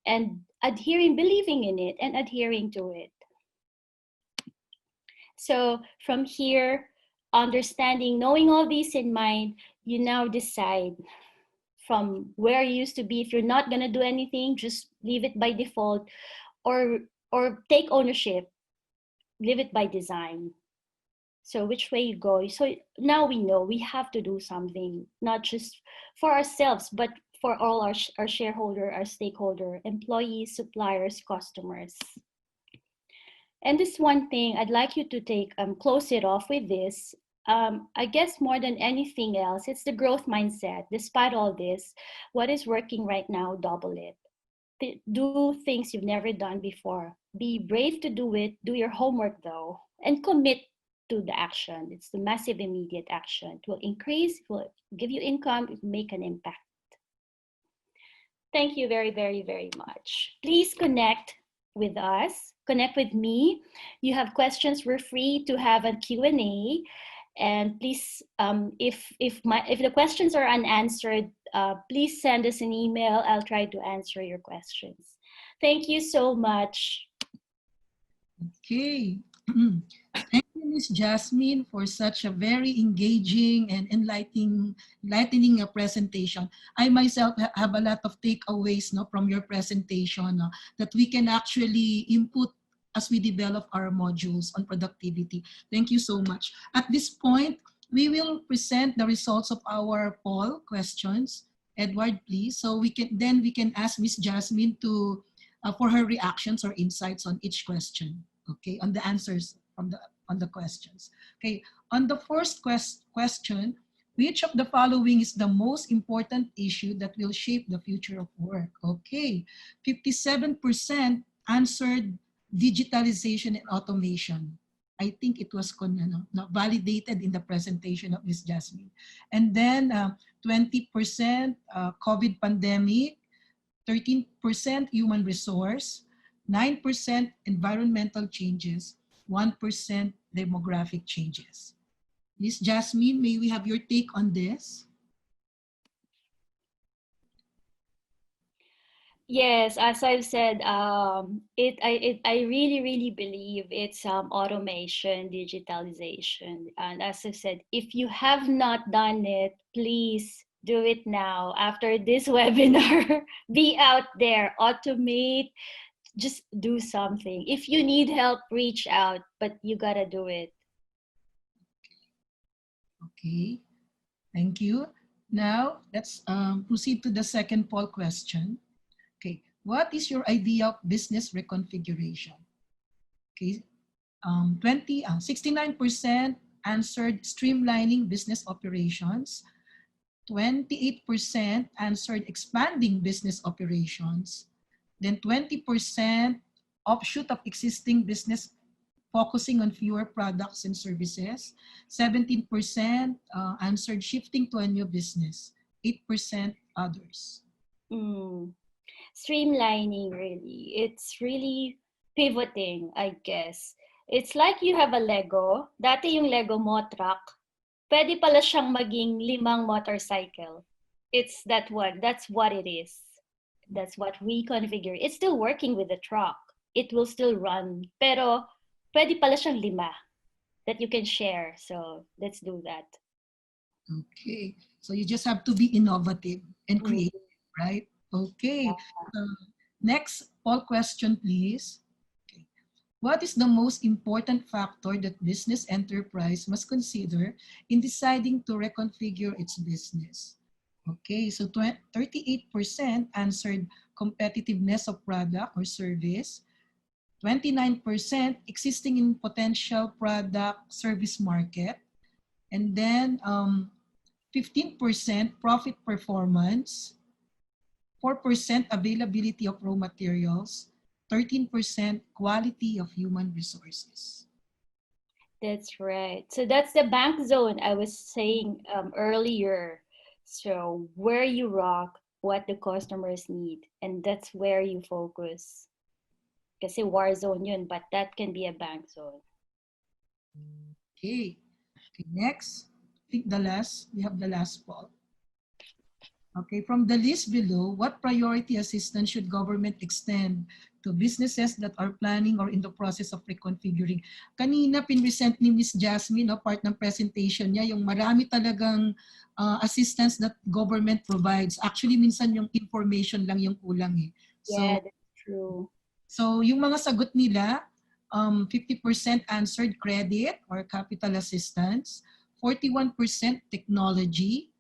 Speaker 2: and believing in it and adhering to it. So from here, understanding, knowing all these in mind, you now decide from where you used to be. If you're not going to do anything, just leave it by default, or take ownership, leave it by design. So which way you go. So now we know we have to do something, not just for ourselves, but for all our shareholder, our stakeholder, employees, suppliers, customers. And this one thing I'd like you to close it off with this. I guess more than anything else, it's the growth mindset. Despite all this, what is working right now, double it. Do things you've never done before. Be brave to do it. Do your homework though, and commit to the action. It's the massive immediate action. It will increase, it will give you income, it will make an impact. Thank you very, very, very much. Please connect with us, connect with me. You have questions, we're free to have a Q&A. And please, if the questions are unanswered, please send us an email. I'll try to answer your questions. Thank you so much.
Speaker 1: Okay. Thank you, Ms. Jazmine, for such a very engaging and enlightening presentation. I myself have a lot of takeaways from your presentation that we can actually input as we develop our modules on productivity. Thank you so much. At this point, we will present the results of our poll questions. Edward, please. So we can ask Ms. Jazmine to for her reactions or insights on each question. Okay, on the answers on the questions. Okay, on the first question, which of the following is the most important issue that will shape the future of work? Okay, 57% answered digitalization and automation. I think it was validated in the presentation of Ms. Jazmine. And then 20% COVID pandemic, 13% human resource, 9% environmental changes, 1% demographic changes. Ms. Jazmine, may we have your take on this?
Speaker 2: Yes, as I've said, I really believe it's automation, digitalization, and as I said, if you have not done it, please do it now. After this webinar, be out there, automate, just do something. If you need help, reach out, but you gotta do it.
Speaker 1: Okay, thank you. Now, let's proceed to the second poll question. Okay, what is your idea of business reconfiguration? Okay, 69% answered streamlining business operations, 28% answered expanding business operations, then 20% offshoot of existing business focusing on fewer products and services, 17% answered shifting to a new business, 8% others.
Speaker 2: Mm. Streamlining, really. It's really pivoting, I guess. It's like you have a Lego. Dati yung Lego mo truck, pwede pala siyang maging 5 motorcycle. It's that one. That's what it is. That's what reconfigure. It's still working with the truck. It will still run. Pero pwede pala siyang 5 that you can share. So let's do that.
Speaker 1: Okay, so you just have to be innovative and
Speaker 2: Mm.
Speaker 1: creative, right? Okay, next poll question, please. Okay. What is the most important factor that business enterprise must consider in deciding to reconfigure its business? Okay, so 38% answered competitiveness of product or service, 29% existing in potential product service market, and then 15% profit performance, 4% availability of raw materials, 13% quality of human resources.
Speaker 2: That's right. So that's the bank zone I was saying earlier. So where you rock, what the customers need, and that's where you focus. Kasi war zone yun, but that can be a bank zone.
Speaker 1: Okay. Okay, next. I think we have the last poll. Okay, from the list below, what priority assistance should government extend to businesses that are planning or in the process of reconfiguring? Kanina, pinresent ni Ms. Jazmine, no, part ng presentation niya, yung marami talagang assistance that government provides. Actually, minsan yung information lang yung kulang eh.
Speaker 2: Yeah, that's true.
Speaker 1: So yung mga sagot nila, 50% answered credit or capital assistance, 41% technology,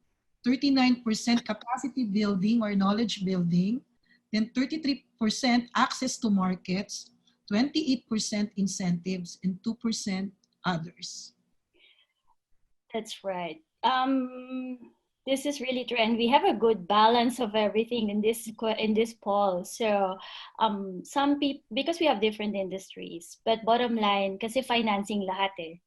Speaker 1: 39% capacity building or knowledge building, then 33% access to markets, 28% incentives, and 2% others.
Speaker 2: That's right. This is really true, and we have a good balance of everything in this poll. So, some people, because we have different industries, but bottom line, kasi financing lahat eh.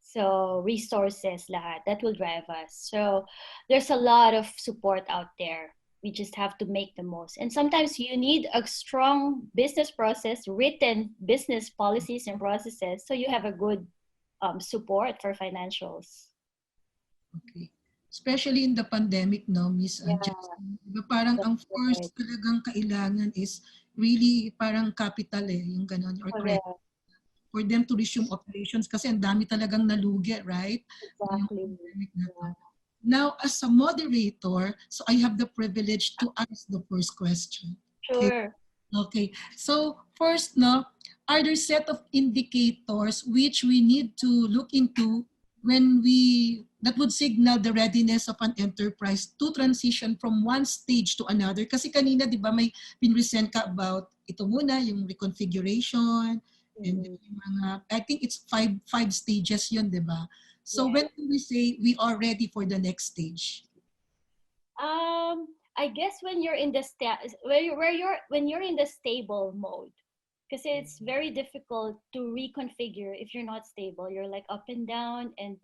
Speaker 2: So resources lahat that will drive us. So there's a lot of support out there. We just have to make the most. And sometimes you need a strong business process, written business policies and processes, so you have a good support for financials.
Speaker 1: Okay. Especially in the pandemic, no, Miss
Speaker 2: Yeah.
Speaker 1: Jazmine. Diba parang ang first talagang kailangan is really parang capital eh, yung ganon, or credit. For them to resume operations kasi ang dami talagang nalugi, right?
Speaker 2: Exactly.
Speaker 1: Yeah. Now, as a moderator, so I have the privilege to ask the first question.
Speaker 2: Sure.
Speaker 1: Okay. So first, no, are there set of indicators which we need to look into when that would signal the readiness of an enterprise to transition from one stage to another? Kasi kanina, di ba, may pinresent ka about ito muna, yung reconfiguration, and yung mga, I think it's five stages yun, di ba? So when do we say we are ready for the next stage?
Speaker 2: I guess when you're in the when you're in the stable mode, because it's very difficult to reconfigure if you're not stable. You're like up and down, and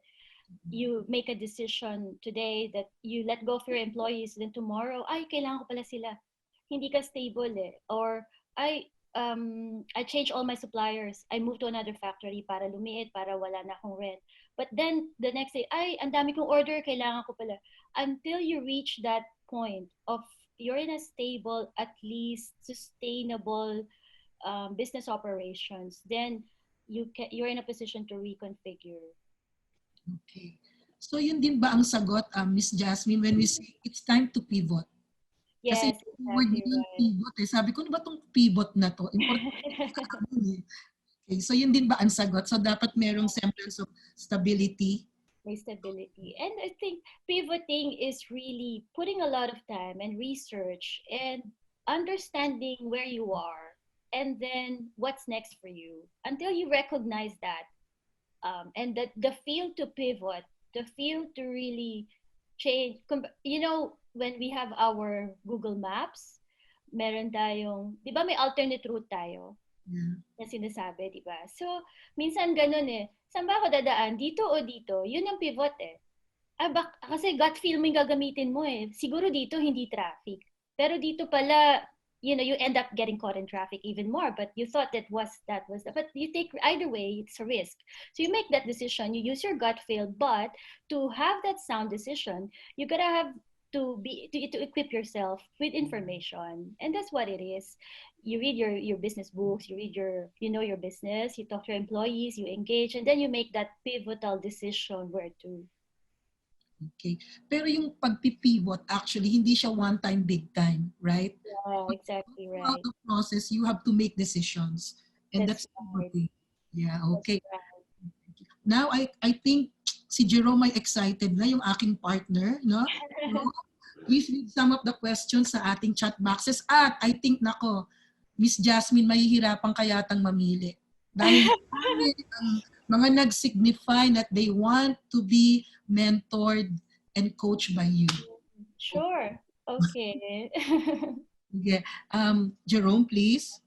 Speaker 2: you make a decision today that you let go of your employees, then tomorrow, ay, kailangan ko pala sila. Hindi ka stable eh. Or, I change all my suppliers. I move to another factory para lumiit, para wala na akong rent. But then, the next day, ay, ang dami kong order, kailangan ko pala. Until you reach that point of you're in a stable, at least sustainable business operations, then you're in a position to reconfigure.
Speaker 1: Okay. So yun din ba ang sagot, Miss Jazmine, when we say it's time to pivot?
Speaker 2: Yes,
Speaker 1: kasi word
Speaker 2: exactly right.
Speaker 1: pivot eh. Sabi ko, ano ba itong pivot na to? Important. Okay, so yun din ba ang sagot? So dapat merong semblance of stability
Speaker 2: May stability. And I think pivoting is really putting a lot of time and research and understanding where you are and then what's next for you until you recognize that. And that the feel to pivot, the feel to really change. When we have our Google Maps, meron tayong, di ba may alternate route tayo?
Speaker 1: Yeah.
Speaker 2: Na sinasabi, di ba? So, minsan ganun eh. Saan ba ako dadaan? Dito o dito? Yun ang pivot eh. Kasi gut feel mo yung gagamitin mo eh. Siguro dito hindi traffic. Pero dito pala, you end up getting caught in traffic even more. But you thought but you take, either way, it's a risk. So you make that decision, you use your gut feel, but to have that sound decision, you gotta have to equip yourself with information. And that's what it is. You read your business books, you know your business, you talk to your employees, you engage, and then you make that pivotal decision where to.
Speaker 1: Okay. Pero yung pag-pivot, actually, hindi siya one time, big time, right?
Speaker 2: Yeah, exactly
Speaker 1: Throughout
Speaker 2: right.
Speaker 1: the process, you have to make decisions. And
Speaker 2: That's
Speaker 1: that's
Speaker 2: right.
Speaker 1: pivoting. Yeah,
Speaker 2: That's
Speaker 1: okay.
Speaker 2: right.
Speaker 1: Now, I think si Jerome ay excited na, yung aking partner, no? So, please read some of the questions sa ating chat boxes. At I think, nako, Miss Jazmine, mahihirapan kayatang mamili. Dahil marami ang mga nag-signify that they want to be mentored and coached by you.
Speaker 2: Sure. Okay.
Speaker 1: Yeah. Jerome, please.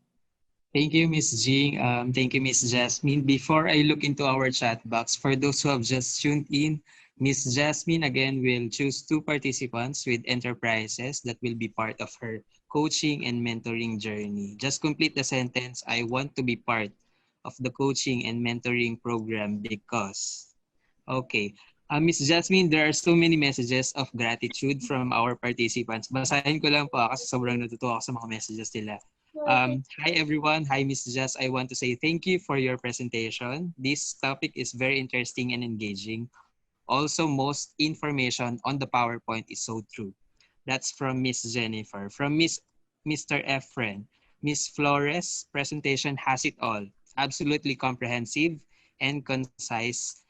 Speaker 3: Thank you, Miss Jing. Thank you, Miss Jasmine. Before I look into our chat box, for those who have just tuned in, Miss Jasmine again will choose 2 participants with enterprises that will be part of her coaching and mentoring journey. Just complete the sentence, I want to be part of the coaching and mentoring program because. Okay. Miss Jasmine, there are so many messages of gratitude from our participants. Basahin ko lang po kasi sobrang natutuwa ako sa mga messages nila. Hi everyone. Hi Miss Jas. I want to say thank you for your presentation. This topic is very interesting and engaging. Also, most information on the PowerPoint is so true. That's from Miss Jennifer. From Mr. Efren. Miss Flores' presentation has it all. Absolutely comprehensive and concise.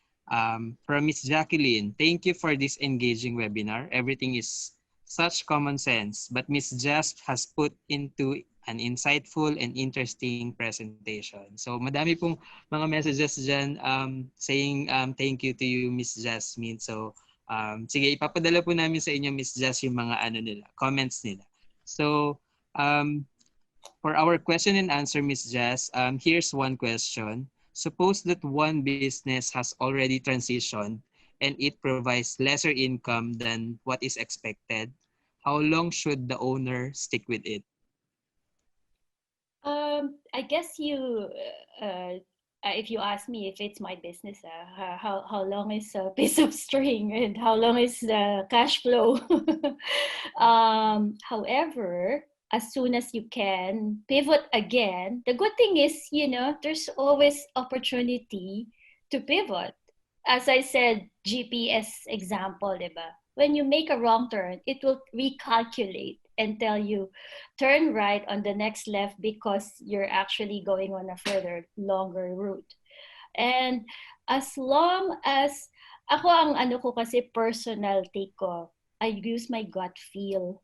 Speaker 3: From Miss Jacqueline, thank you for this engaging webinar. Everything is such common sense, but Miss Jasp has put into an insightful and interesting presentation. So madami pong mga messages dyan saying thank you to you, Miss Jasmine. So sige, ipapadala po namin sa inyo, Miss Jas, yung mga comments nila. So for our question and answer, Miss Jas, here's one question. Suppose that one business has already transitioned and it provides lesser income than what is expected. How long should the owner stick with it?
Speaker 2: I guess if you ask me if it's my business, how long is a piece of string and how long is the cash flow? However, as soon as you can pivot again, the good thing is, there's always opportunity to pivot. As I said, GPS example, diba? When you make a wrong turn, it will recalculate and tell you turn right on the next left because you're actually going on a further longer route. And as long as ako ang ko kasi personal take ko, I use my gut feel.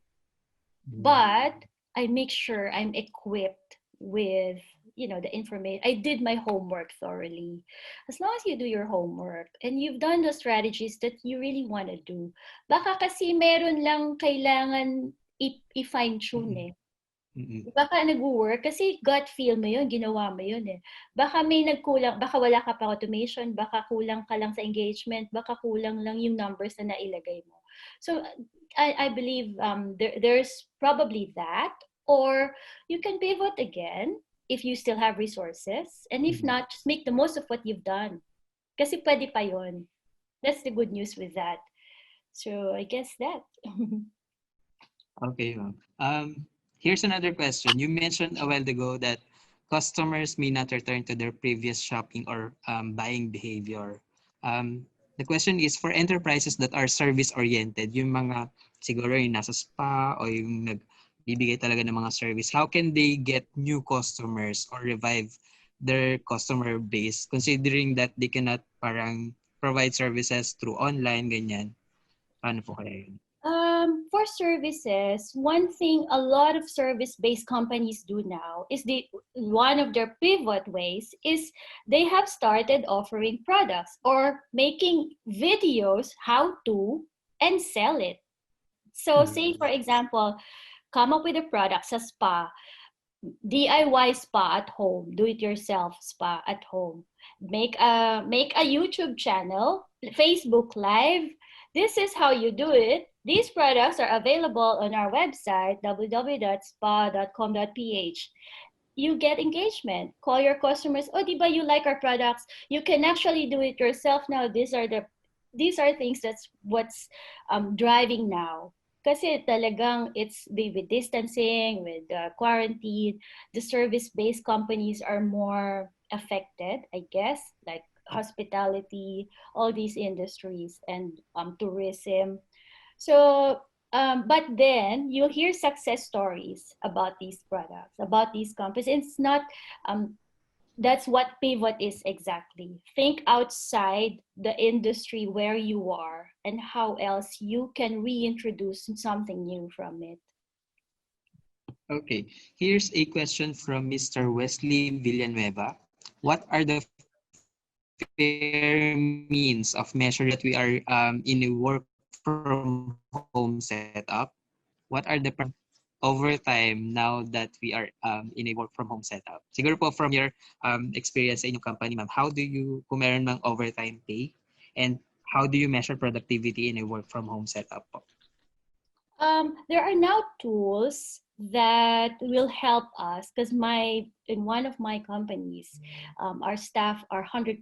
Speaker 2: But I make sure I'm equipped with the information. I did my homework thoroughly. As long as you do your homework and you've done the strategies that you really want to do, baka kasi meron lang kailangan i-fine-tune eh. Baka nag-work kasi gut feel mo yun, ginawa mo yun eh. Baka may nagkulang, baka wala ka pa automation, baka kulang ka lang sa engagement, baka kulang lang yung numbers na nailagay mo. So I believe there's probably that, or you can pivot again if you still have resources, and if not, just make the most of what you've done. Kasi pwede pa yun. That's the good news with that. So I guess that.
Speaker 3: Okay, ma'am. Here's another question. You mentioned a while ago that customers may not return to their previous shopping or buying behavior. The question is for enterprises that are service-oriented, yung mga siguro yung nasa spa o yung nagbibigay talaga ng mga service, how can they get new customers or revive their customer base considering that they cannot parang provide services through online, ganyan. Paano po kaya yun?
Speaker 2: For services, one thing a lot of service-based companies do now is one of their pivot ways is they have started offering products or making videos how to and sell it. So say for example, come up with a product sa spa, DIY spa at home, do it yourself spa at home. Make a YouTube channel, Facebook Live. This is how you do it. These products are available on our website www.spa.com.ph. You get engagement. Call your customers. Oh, di ba you like our products? You can actually do it yourself now. These are things that's what's driving now. Kasi talagang it's with distancing, with quarantine, the service-based companies are more affected, I guess, like hospitality, all these industries, and tourism. So, but then you'll hear success stories about these products, about these companies. It's not that's what pivot is exactly. Think outside the industry where you are and how else you can reintroduce something new from it.
Speaker 3: Okay, here's a question from Mr. Wesley Villanueva. What are the fair means of measuring that we are in a work from home setup? What are the overtime now that we are in a work from home setup? Siguro po from your experience sa inyong company, ma'am, how do you, kung meron mang overtime pay, and how do you measure productivity in a work from home setup po?
Speaker 2: There are now tools that will help us because in one of my companies, our staff are 100%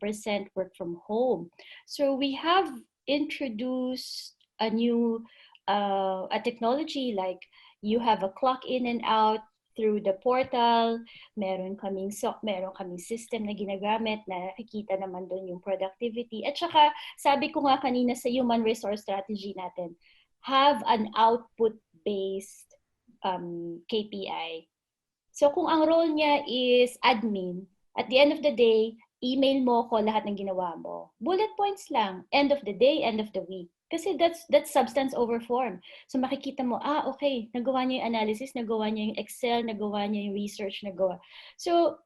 Speaker 2: work from home. So we have introduced a new a technology like you have a clock in and out through the portal. Meron kaming system na ginagamit na nakikita naman doon yung productivity. At saka sabi ko nga kanina sa human resource strategy natin, have an output-based KPI. So kung ang role niya is admin, at the end of the day, email mo ko lahat ng ginawa mo. Bullet points lang. End of the day, end of the week. Kasi that's substance over form. So makikita mo, okay, nagawa niya yung analysis, nagawa niya yung Excel, nagawa niya yung research, nagawa. So,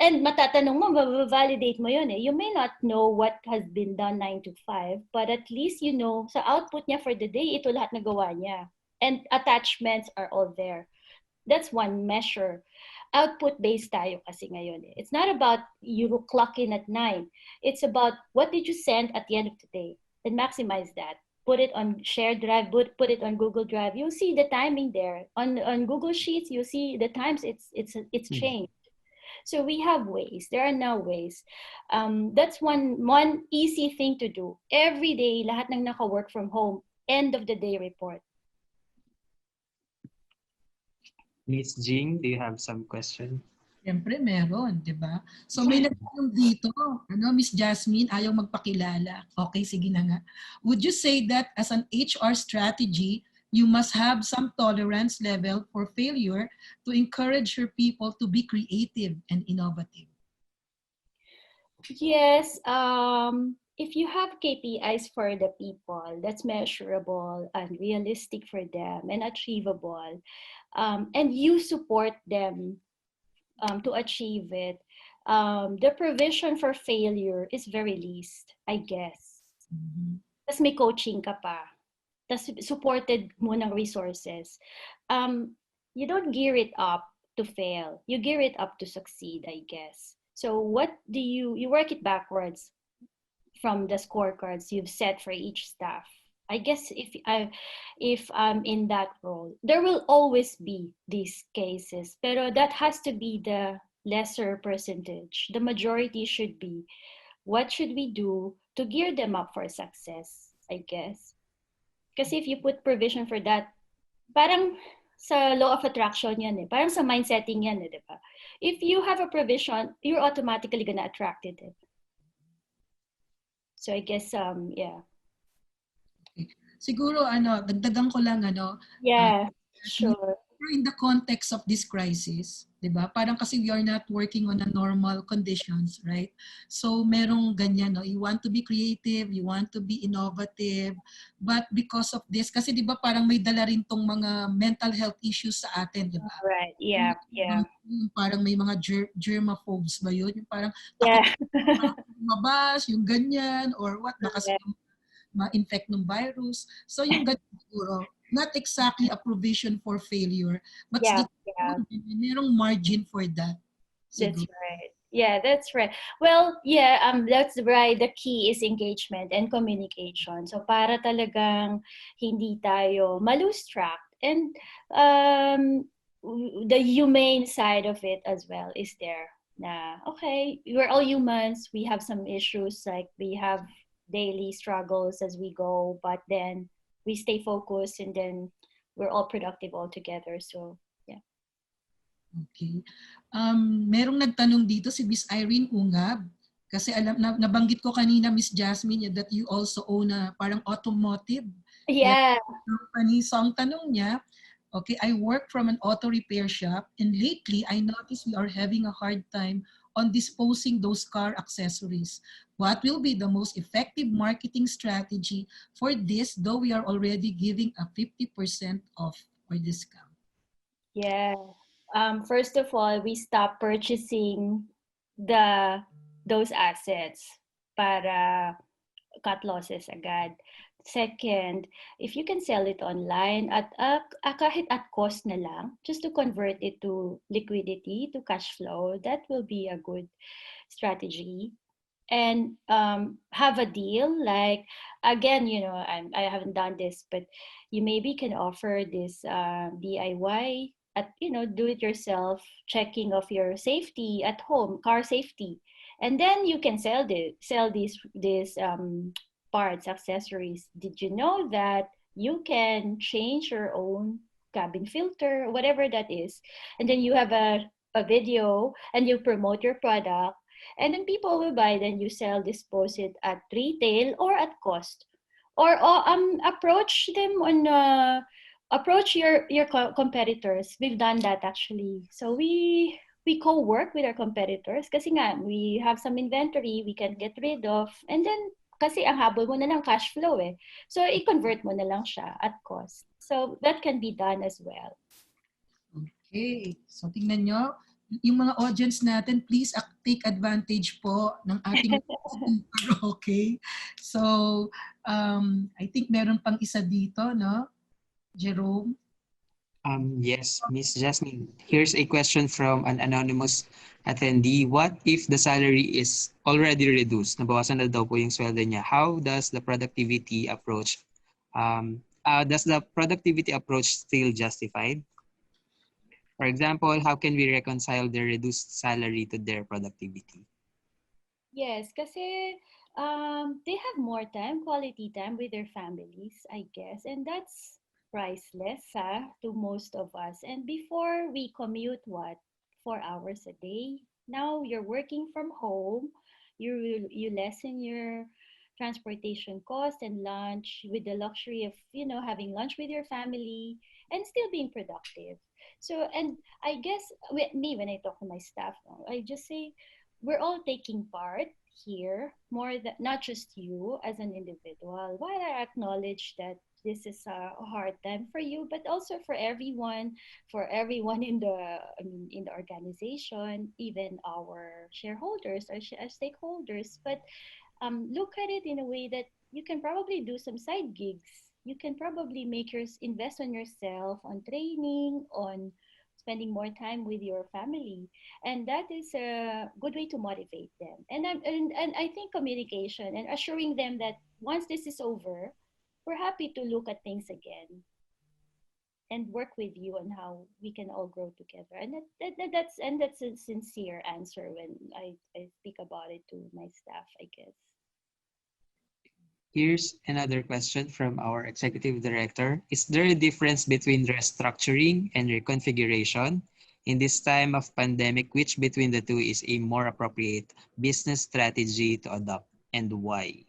Speaker 2: and matatanong mo, validate mo yun eh. You may not know what has been done 9 to 5, but at least you know, sa output niya for the day, ito lahat nagawa niya. And attachments are all there. That's one measure. Output-based tayo kasi ngayon eh. It's not about you clock in at 9. It's about what did you send at the end of the day. And maximize that. Put it on shared drive, put it on Google Drive. You'll see the timing there. On Google Sheets, you'll see the times it's changed. So we have ways. There are now ways. That's one easy thing to do. Every day, lahat ng naka-work from home, end of the day report.
Speaker 3: Miss Jing, do you have some question?
Speaker 1: Siyempre meron, di ba? So may nagtanong dito, Miss Jazmine, ayaw magpakilala. Okay, sige na nga. Would you say that as an HR strategy, you must have some tolerance level for failure to encourage your people to be creative and innovative?
Speaker 2: Yes, if you have KPIs for the people that's measurable and realistic for them and achievable, and you support them to achieve it, the provision for failure is very least, I guess. Tas may coaching ka pa. Tas supported mo ng resources. You don't gear it up to fail. You gear it up to succeed, I guess. So what do you work it backwards from the scorecards you've set for each staff. I guess if I'm in that role, there will always be these cases, pero that has to be the lesser percentage. The majority should be, what should we do to gear them up for success, I guess. Kasi if you put provision for that, parang sa law of attraction yan eh. Parang sa mindsetting yan eh, di ba? If you have a provision, you're automatically gonna attract it. So I guess, yeah.
Speaker 1: Siguro, dagdagan ko lang,
Speaker 2: Yeah, sure.
Speaker 1: In the context of this crisis, 'Diba? Parang kasi we are not working on a normal conditions, right? So merong ganyan, no? You want to be creative, you want to be innovative, but because of this, kasi 'di ba parang may dala rin tong mga mental health issues sa atin, 'di ba?
Speaker 2: Right. Yeah. Yeah.
Speaker 1: Yung parang may mga germaphobes ba yun? Yung parang takot
Speaker 2: Yeah.
Speaker 1: lumabas, yung ganyan, or what, baka
Speaker 2: Yeah.
Speaker 1: ma-infect ng virus. So yung ganyan siguro, not exactly a provision for failure, but
Speaker 2: Yeah.
Speaker 1: the
Speaker 2: Yeah.
Speaker 1: merong margin for that.
Speaker 2: That's
Speaker 1: Siguro.
Speaker 2: right. Yeah, that's right. Well, yeah, that's right. The key is engagement and communication. So para talagang hindi tayo malose track. And the humane side of it as well is there. Na okay, we're all humans. We have some issues, like we have daily struggles as we go, but then we stay focused and then we're all productive all together. So yeah.
Speaker 1: Okay. Merong nagtanong dito si Miss Irene Ungab. Kasi alam nabanggit ko kanina, Miss Jazmine, that you also own a parang automotive
Speaker 2: Yeah.
Speaker 1: company. So ang tanong niya, okay, I work from an auto repair shop, and lately I noticed we are having a hard time on disposing those car accessories. What will be the most effective marketing strategy for this, though we are already giving a 50% off or discount?
Speaker 2: Yeah. First of all, we stop purchasing the those assets para cut losses agad. Second, if you can sell it online at kahit at cost na lang, just to convert it to liquidity, to cash flow, that will be a good strategy. And have a deal, like, again, I haven't done this, but you maybe can offer this DIY, at do it yourself checking of your safety at home, car safety, and then you can sell these parts, accessories. Did you know that you can change your own cabin filter, whatever that is, and then you have a video and you promote your product, and then people will buy, then you sell, dispose it at retail or at cost, or approach them on approach your competitors. We've done that actually. So we co-work with our competitors kasi nga we have some inventory we can get rid of, and then kasi ang habol mo na lang cash flow eh, so i-convert mo na lang siya at cost. So that can be done as well.
Speaker 1: Okay. So tingnan nyo, yung mga audience natin, please take advantage po ng ating speaker, okay? So, I think meron pang isa dito, no? Jerome?
Speaker 3: Yes, Miss Jasmine. Here's a question from an anonymous attendee. What if the salary is already reduced? Nabawasan na daw po yung sweldo niya. How does the productivity approach, still justified? For example, how can we reconcile the reduced salary to their productivity?
Speaker 2: Yes, kasi they have more time, quality time with their families, I guess. And that's priceless to most of us. And before we commute, 4 hours a day? Now you're working from home. You lessen your transportation cost and lunch with the luxury of, having lunch with your family and still being productive. So, and I guess with me, when I talk to my staff, I just say, we're all taking part here, more than not just you as an individual. While I acknowledge that this is a hard time for you, but also for everyone in in the organization, even our shareholders, our stakeholders. But look at it in a way that you can probably do some side gigs. You can probably invest on yourself, on training, on spending more time with your family, and that is a good way to motivate them. And I think communication and assuring them that once this is over, we're happy to look at things again and work with you on how we can all grow together. And that's a sincere answer when I speak about it to my staff, I guess.
Speaker 3: Here's another question from our executive director. Is there a difference between restructuring and reconfiguration? In this time of pandemic, which between the two is a more appropriate business strategy to adopt, and why?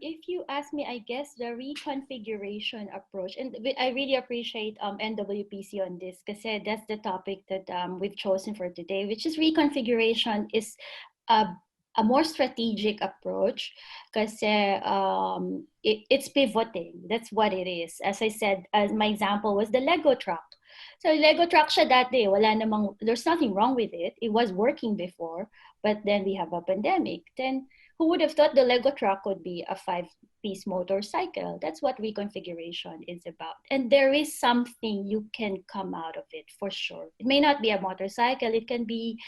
Speaker 2: If you ask me, I guess the reconfiguration approach, and I really appreciate NWPC on this because that's the topic that we've chosen for today, which is reconfiguration is a, a more strategic approach because it's pivoting. That's what it is. As I said, as my example was the Lego truck. So Lego truck siya dati, there's nothing wrong with it. It was working before, but then we have a pandemic. Then who would have thought the Lego truck would be a 5-piece motorcycle? That's what reconfiguration is about. And there is something you can come out of it for sure. It may not be a motorcycle. It can be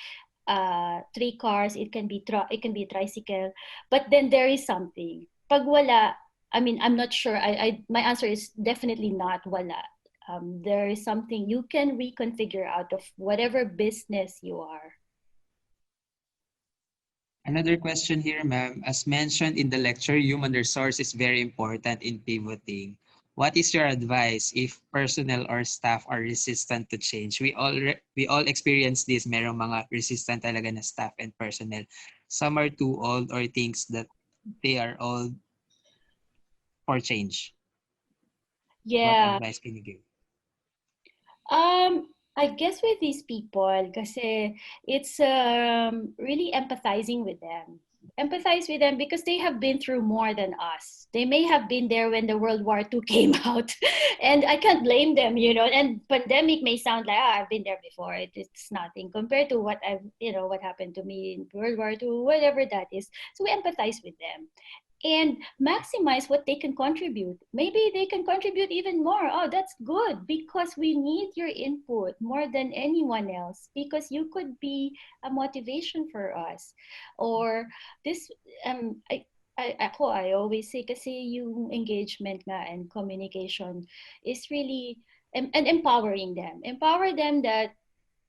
Speaker 2: 3 cars. It can be a tricycle. But then there is something. Pag wala, I mean, I'm not sure. My answer is definitely not wala. There is something you can reconfigure out of whatever business you are.
Speaker 3: Another question here, ma'am. As mentioned in the lecture, human resource is very important in pivoting. What is your advice if personnel or staff are resistant to change? We all experience this. Merong mga resistant talaga na staff and personnel. Some are too old or thinks that they are old for change. What
Speaker 2: Yeah.
Speaker 3: advice can you give?
Speaker 2: I guess with these people, kasi it's really empathizing with them. Empathize with them because they have been through more than us. They may have been there when the World War II came out, and I can't blame them, you know. And pandemic may sound like, I've been there before. It's nothing compared to what what happened to me in World War II, whatever that is. So we empathize with them and maximize what they can contribute. Maybe they can contribute even more. Oh, that's good because we need your input more than anyone else because you could be a motivation for us. Or this, I always say kasi yung engagement nga and communication is really, and empowering them. Empower them that,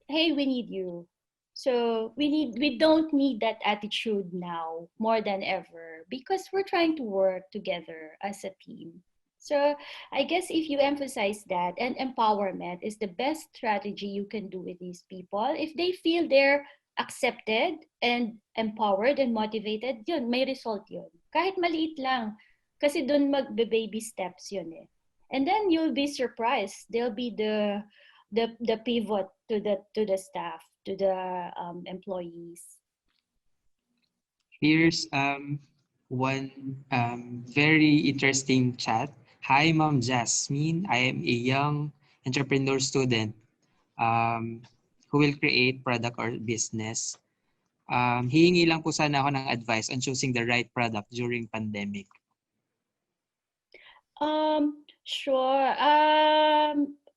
Speaker 2: hey, we need you. So we don't need that attitude now more than ever because we're trying to work together as a team. So I guess if you emphasize that, and empowerment is the best strategy you can do with these people. If they feel they're accepted and empowered and motivated, yun, may result yun. Kahit maliit lang. Kasi dun magbe-baby steps yun eh. And then you'll be surprised. They'll be the pivot to the staff, to the employees.
Speaker 3: Here's one very interesting chat. Hi, Ma'am Jasmine. I am a young entrepreneur student who will create product or business. Hihingi lang po sana ako ng advice on choosing the right product during pandemic.
Speaker 2: Sure.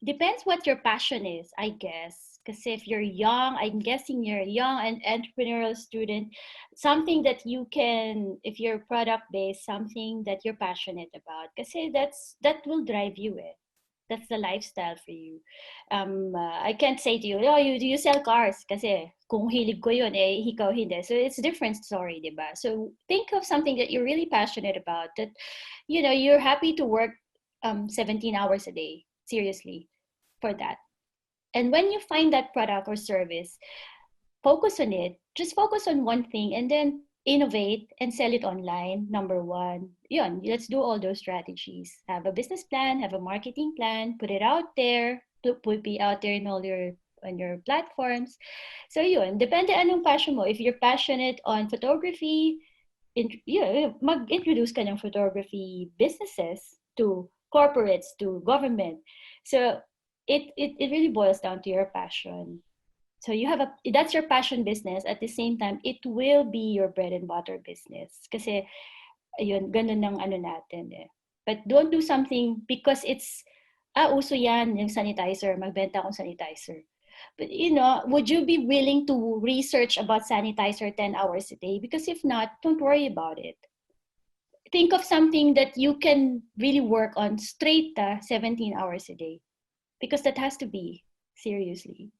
Speaker 2: Depends what your passion is, I guess. Because if you're young, I'm guessing you're a young and entrepreneurial student, something that you can, if you're product based, something that you're passionate about. Because that will drive you it. That's the lifestyle for you. I can't say to you, oh, do you sell cars? Kasi kung hilig ko yun, eh, ikaw hindi. So it's a different story, diba? So think of something that you're really passionate about, that, you know, you're happy to work 17 hours a day, seriously, for that. And when you find that product or service, focus on it. Just focus on one thing and then innovate and sell it online. Number one, yun, let's do all those strategies. Have a business plan, have a marketing plan, put it out there, put it out there in all on your platforms. So yun, depende anong passion mo. If you're passionate on photography, mag-introduce ka ng photography businesses to corporates, to government. So it really boils down to your passion. So that's your passion business. At the same time, it will be your bread and butter business. Kasi, ayun, ganun ng ano natin eh. But don't do something because it's, uso yan, yung sanitizer, magbenta akong sanitizer. But, you know, would you be willing to research about sanitizer 10 hours a day? Because if not, don't worry about it. Think of something that you can really work on straight 17 hours a day. Because that has to be, seriously.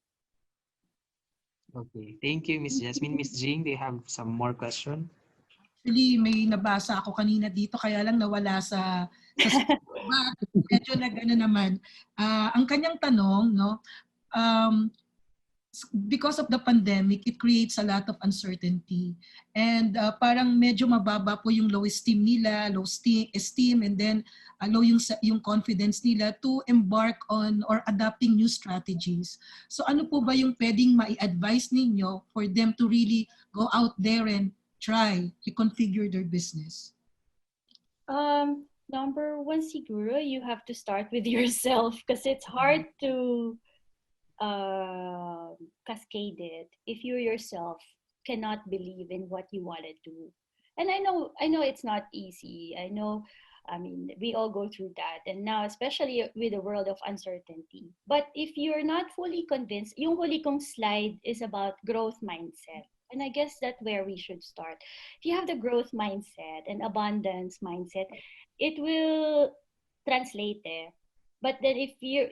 Speaker 3: Okay, thank you, Miss Jasmine. Miss Jing, do you have some more question?
Speaker 1: Actually, may nabasa ako kanina dito, kaya lang nawala sa medyo na gano'n naman. Ang kanyang tanong, no, because of the pandemic, it creates a lot of uncertainty. And parang medyo mababa po yung low esteem nila, esteem, and then low yung confidence nila to embark on or adapting new strategies. So ano po ba yung pwedeng mai-advise ninyo for them to really go out there and try to configure their business?
Speaker 2: Number one, siguro, you have to start with yourself because it's hard to cascade it if you yourself cannot believe in what you want to do. And I know it's not easy. I mean, we all go through that, and now especially with the world of uncertainty. But if you're not fully convinced, yung huli kong slide is about growth mindset. And I guess that's where we should start. If you have the growth mindset and abundance mindset, it will translate there. But then if you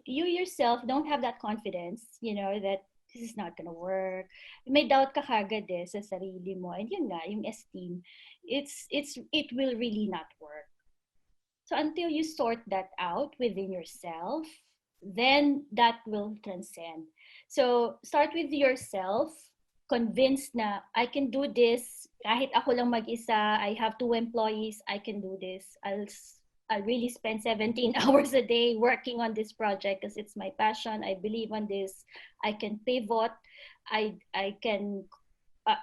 Speaker 2: yourself don't have that confidence, that this is not gonna work, may doubt ka kagad sa sarili mo, and yun nga, yung esteem, it will really not work. So until you sort that out within yourself, then that will transcend. So start with yourself, convinced na I can do this, kahit ako lang mag-isa, I have 2 employees, I can do this. I really spend 17 hours a day working on this project because it's my passion. I believe on this. I can pivot. I can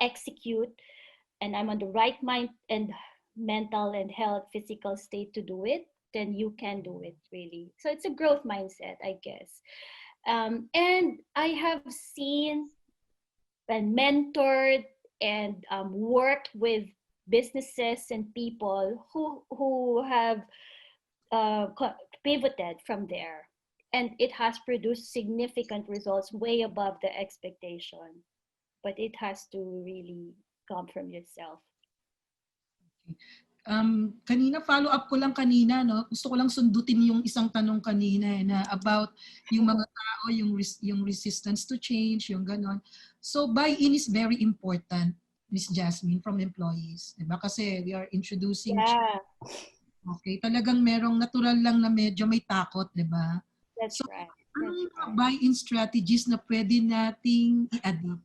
Speaker 2: execute, and I'm on the right mind and mental and health, physical state to do it. Then you can do it, really. So it's a growth mindset, I guess. And I have seen and mentored and worked with businesses and people who have pivoted from there, and it has produced significant results way above the expectation, but it has to really come from yourself.
Speaker 1: Kanina, follow up ko lang kanina, no? Gusto ko lang sundutin yung isang tanong kanina na about yung mga tao, yung resistance to change, yung ganon. So buy-in is very important, Miss Jazmine, from employees. Diba? Kasi we are introducing Okay, talagang merong natural lang na medyo may takot, di ba?
Speaker 2: That's right.
Speaker 1: Anong mga buy-in strategies na pwede nating i-adapt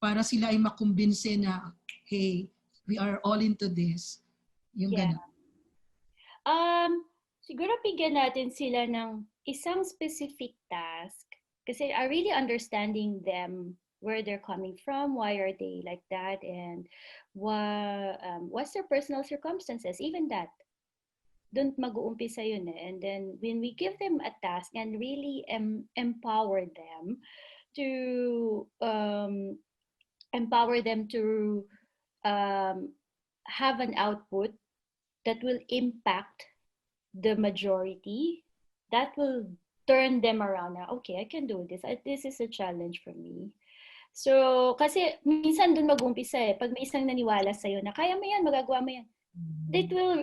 Speaker 1: para sila ay makumbinse na, hey, we are all into this. Yung gano'n.
Speaker 2: Siguro bigyan natin sila ng isang specific task kasi are really understanding them, where they're coming from, why are they like that, and what's their personal circumstances, even that. Doon mag-uumpisa yun and then when we give them a task and really empower them to have an output that will impact the majority, that will turn them around na, okay, I can do this. This is a challenge for me. So, kasi minsan doon mag-uumpisa pag may isang naniwala sa'yo na kaya mo yan, magagawa mo yan,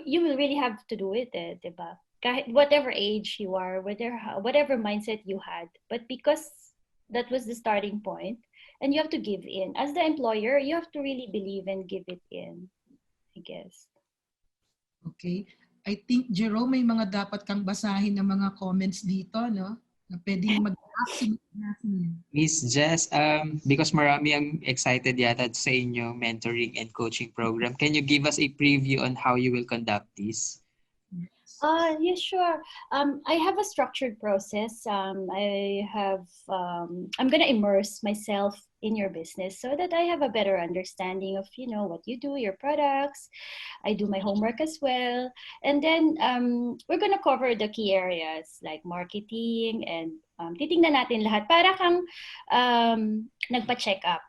Speaker 2: you will really have to do it, diba? Kahit whatever age you are, whatever mindset you had, but because that was the starting point, and you have to give in. As the employer, you have to really believe and give it in, I guess.
Speaker 1: Okay. I think, Jerome, may mga dapat kang basahin na mga comments dito, no? Na pwedeng mag-action.
Speaker 3: Miss Jess, because marami ang excited yata sa inyo mentoring and coaching program, can you give us a preview on how you will conduct this?
Speaker 2: Yes, sure. I have a structured process. I'm going to immerse myself in your business so that I have a better understanding of, what you do, your products. I do my homework as well. And then we're going to cover the key areas like marketing and titingnan natin lahat. Para kang nagpa-check up.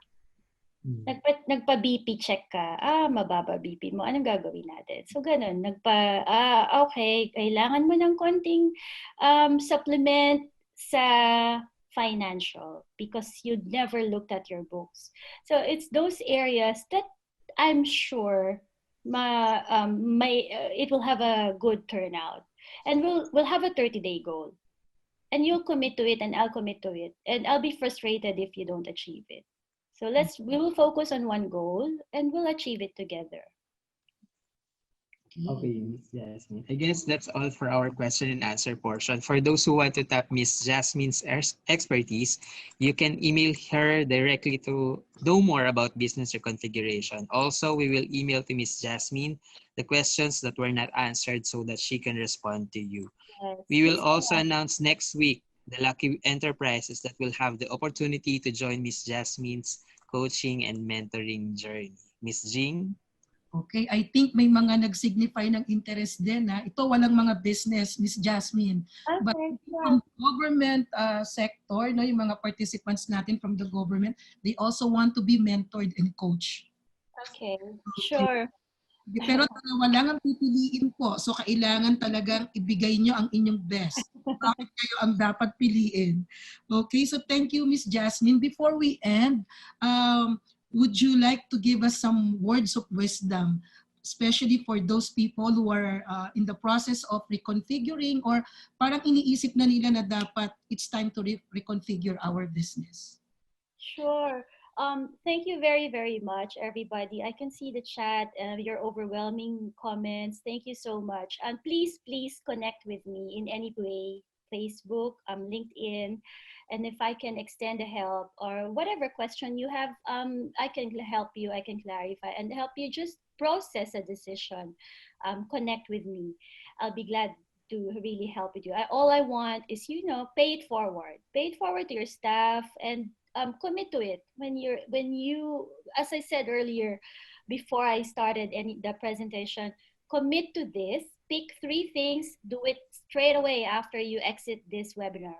Speaker 2: Nagpa-BP check ka, mababa BP mo, anong gagawin natin? So, ganun, okay, kailangan mo ng konting supplement sa financial because you never looked at your books. So, it's those areas that I'm sure it will have a good turnout. And we'll have a 30-day goal. And you'll commit to it and I'll commit to it. And I'll be frustrated if you don't achieve it. So we will focus on one goal and we'll achieve it together.
Speaker 3: Okay, Miss Jasmine. I guess that's all for our question and answer portion. For those who want to tap Miss Jasmine's expertise, you can email her directly to know more about business reconfiguration. Also, we will email to Miss Jasmine the questions that were not answered so that she can respond to you.
Speaker 2: Yes,
Speaker 3: We will
Speaker 2: please.
Speaker 3: also announce next week the lucky enterprises that will have the opportunity to join Miss Jasmine's coaching and mentoring journey. Miss Jing?
Speaker 1: Okay, I think may mga nag-signify ng interest din. Ha? Ito walang mga business, Miss Jasmine. But
Speaker 2: Okay,
Speaker 1: from
Speaker 2: sure.
Speaker 1: government sector, no, yung mga participants natin from the government, they also want to be mentored and coached.
Speaker 2: Okay,
Speaker 1: Okay.
Speaker 2: sure.
Speaker 1: Pero dalawa lang ang pipiliin po. So kailangan talagang ibigay nyo ang inyong best. Bakit kayo ang dapat piliin? Okay, so thank you, Miss Jasmine. Before we end, would you like to give us some words of wisdom, especially for those people who are in the process of reconfiguring or parang iniisip na nila na dapat it's time to reconfigure our business?
Speaker 2: Sure. Thank you very, very much, everybody. I can see the chat and your overwhelming comments. Thank you so much. And please, please connect with me in any way, Facebook, LinkedIn. And if I can extend a help or whatever question you have, I can help you. I can clarify and help you just process a decision. Connect with me. I'll be glad to really help with you. All I want is, pay it forward. Pay it forward to your staff and commit to it when you, as I said earlier, before I started the presentation, commit to this. Pick 3 things. Do it straight away after you exit this webinar.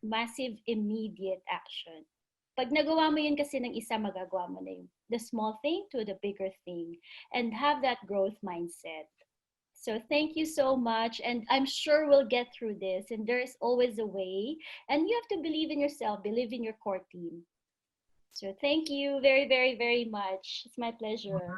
Speaker 2: Massive immediate action. Pag nagawa mo yun kasi ng isa, magagawa mo na yung the small thing to the bigger thing, and have that growth mindset. So thank you so much. And I'm sure we'll get through this. And there's always a way. And you have to believe in yourself, believe in your core team. So thank you very, very, very much. It's my pleasure.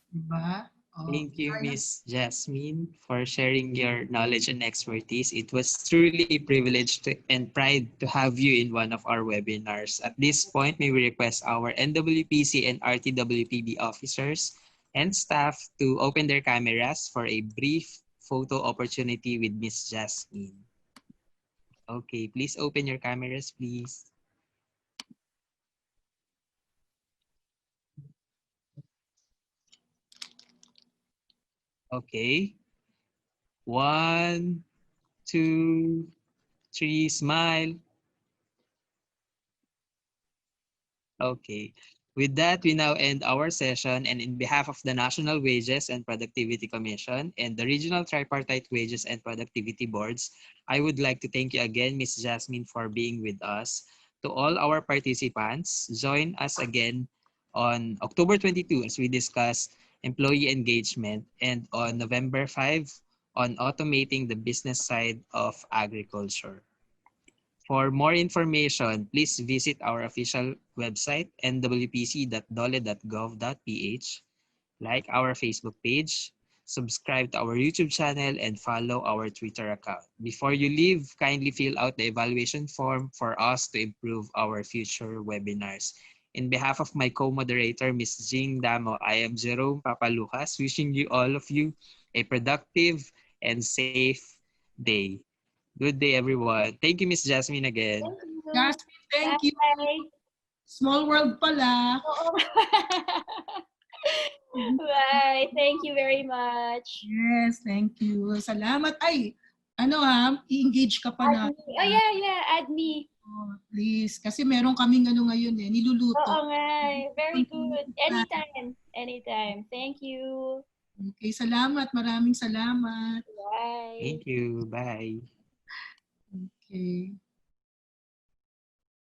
Speaker 1: Diba?
Speaker 3: Thank you, Miss Jasmine, for sharing your knowledge and expertise. It was truly a privilege and pride to have you in one of our webinars. At this point, may we request our NWPC and RTWPB officers and staff to open their cameras for a brief photo opportunity with Miss Jasmine. Okay, please open your cameras, please. Okay. 1, 2, 3, smile. Okay. With that, we now end our session, and in behalf of the National Wages and Productivity Commission and the Regional Tripartite Wages and Productivity Boards, I would like to thank you again, Ms. Jasmine, for being with us. To all our participants, join us again on October 22 as we discuss employee engagement, and on November 5 on automating the business side of agriculture. For more information, please visit our official website, nwpc.dole.gov.ph, like our Facebook page, subscribe to our YouTube channel, and follow our Twitter account. Before you leave, kindly fill out the evaluation form for us to improve our future webinars. In behalf of my co-moderator, Ms. Jing Damo, I am Jerome Papalucas, wishing you all of you a productive and safe day. Good day, everyone. Thank you, Miss Jasmine, again.
Speaker 2: Thank you.
Speaker 1: Jasmine, thank you.
Speaker 2: Bye.
Speaker 1: Small world pala.
Speaker 2: Bye. Thank you very much.
Speaker 1: Yes, thank you. Salamat. Ay, i-engage ka pa
Speaker 2: Add
Speaker 1: na.
Speaker 2: me. Oh, yeah. Add me.
Speaker 1: Oh, please. Kasi meron kaming ngayon niluluto.
Speaker 2: Oo nga. Very good. Anytime. Thank you.
Speaker 1: Okay, salamat. Maraming salamat.
Speaker 2: Bye.
Speaker 3: Thank you. Bye.
Speaker 1: Okay.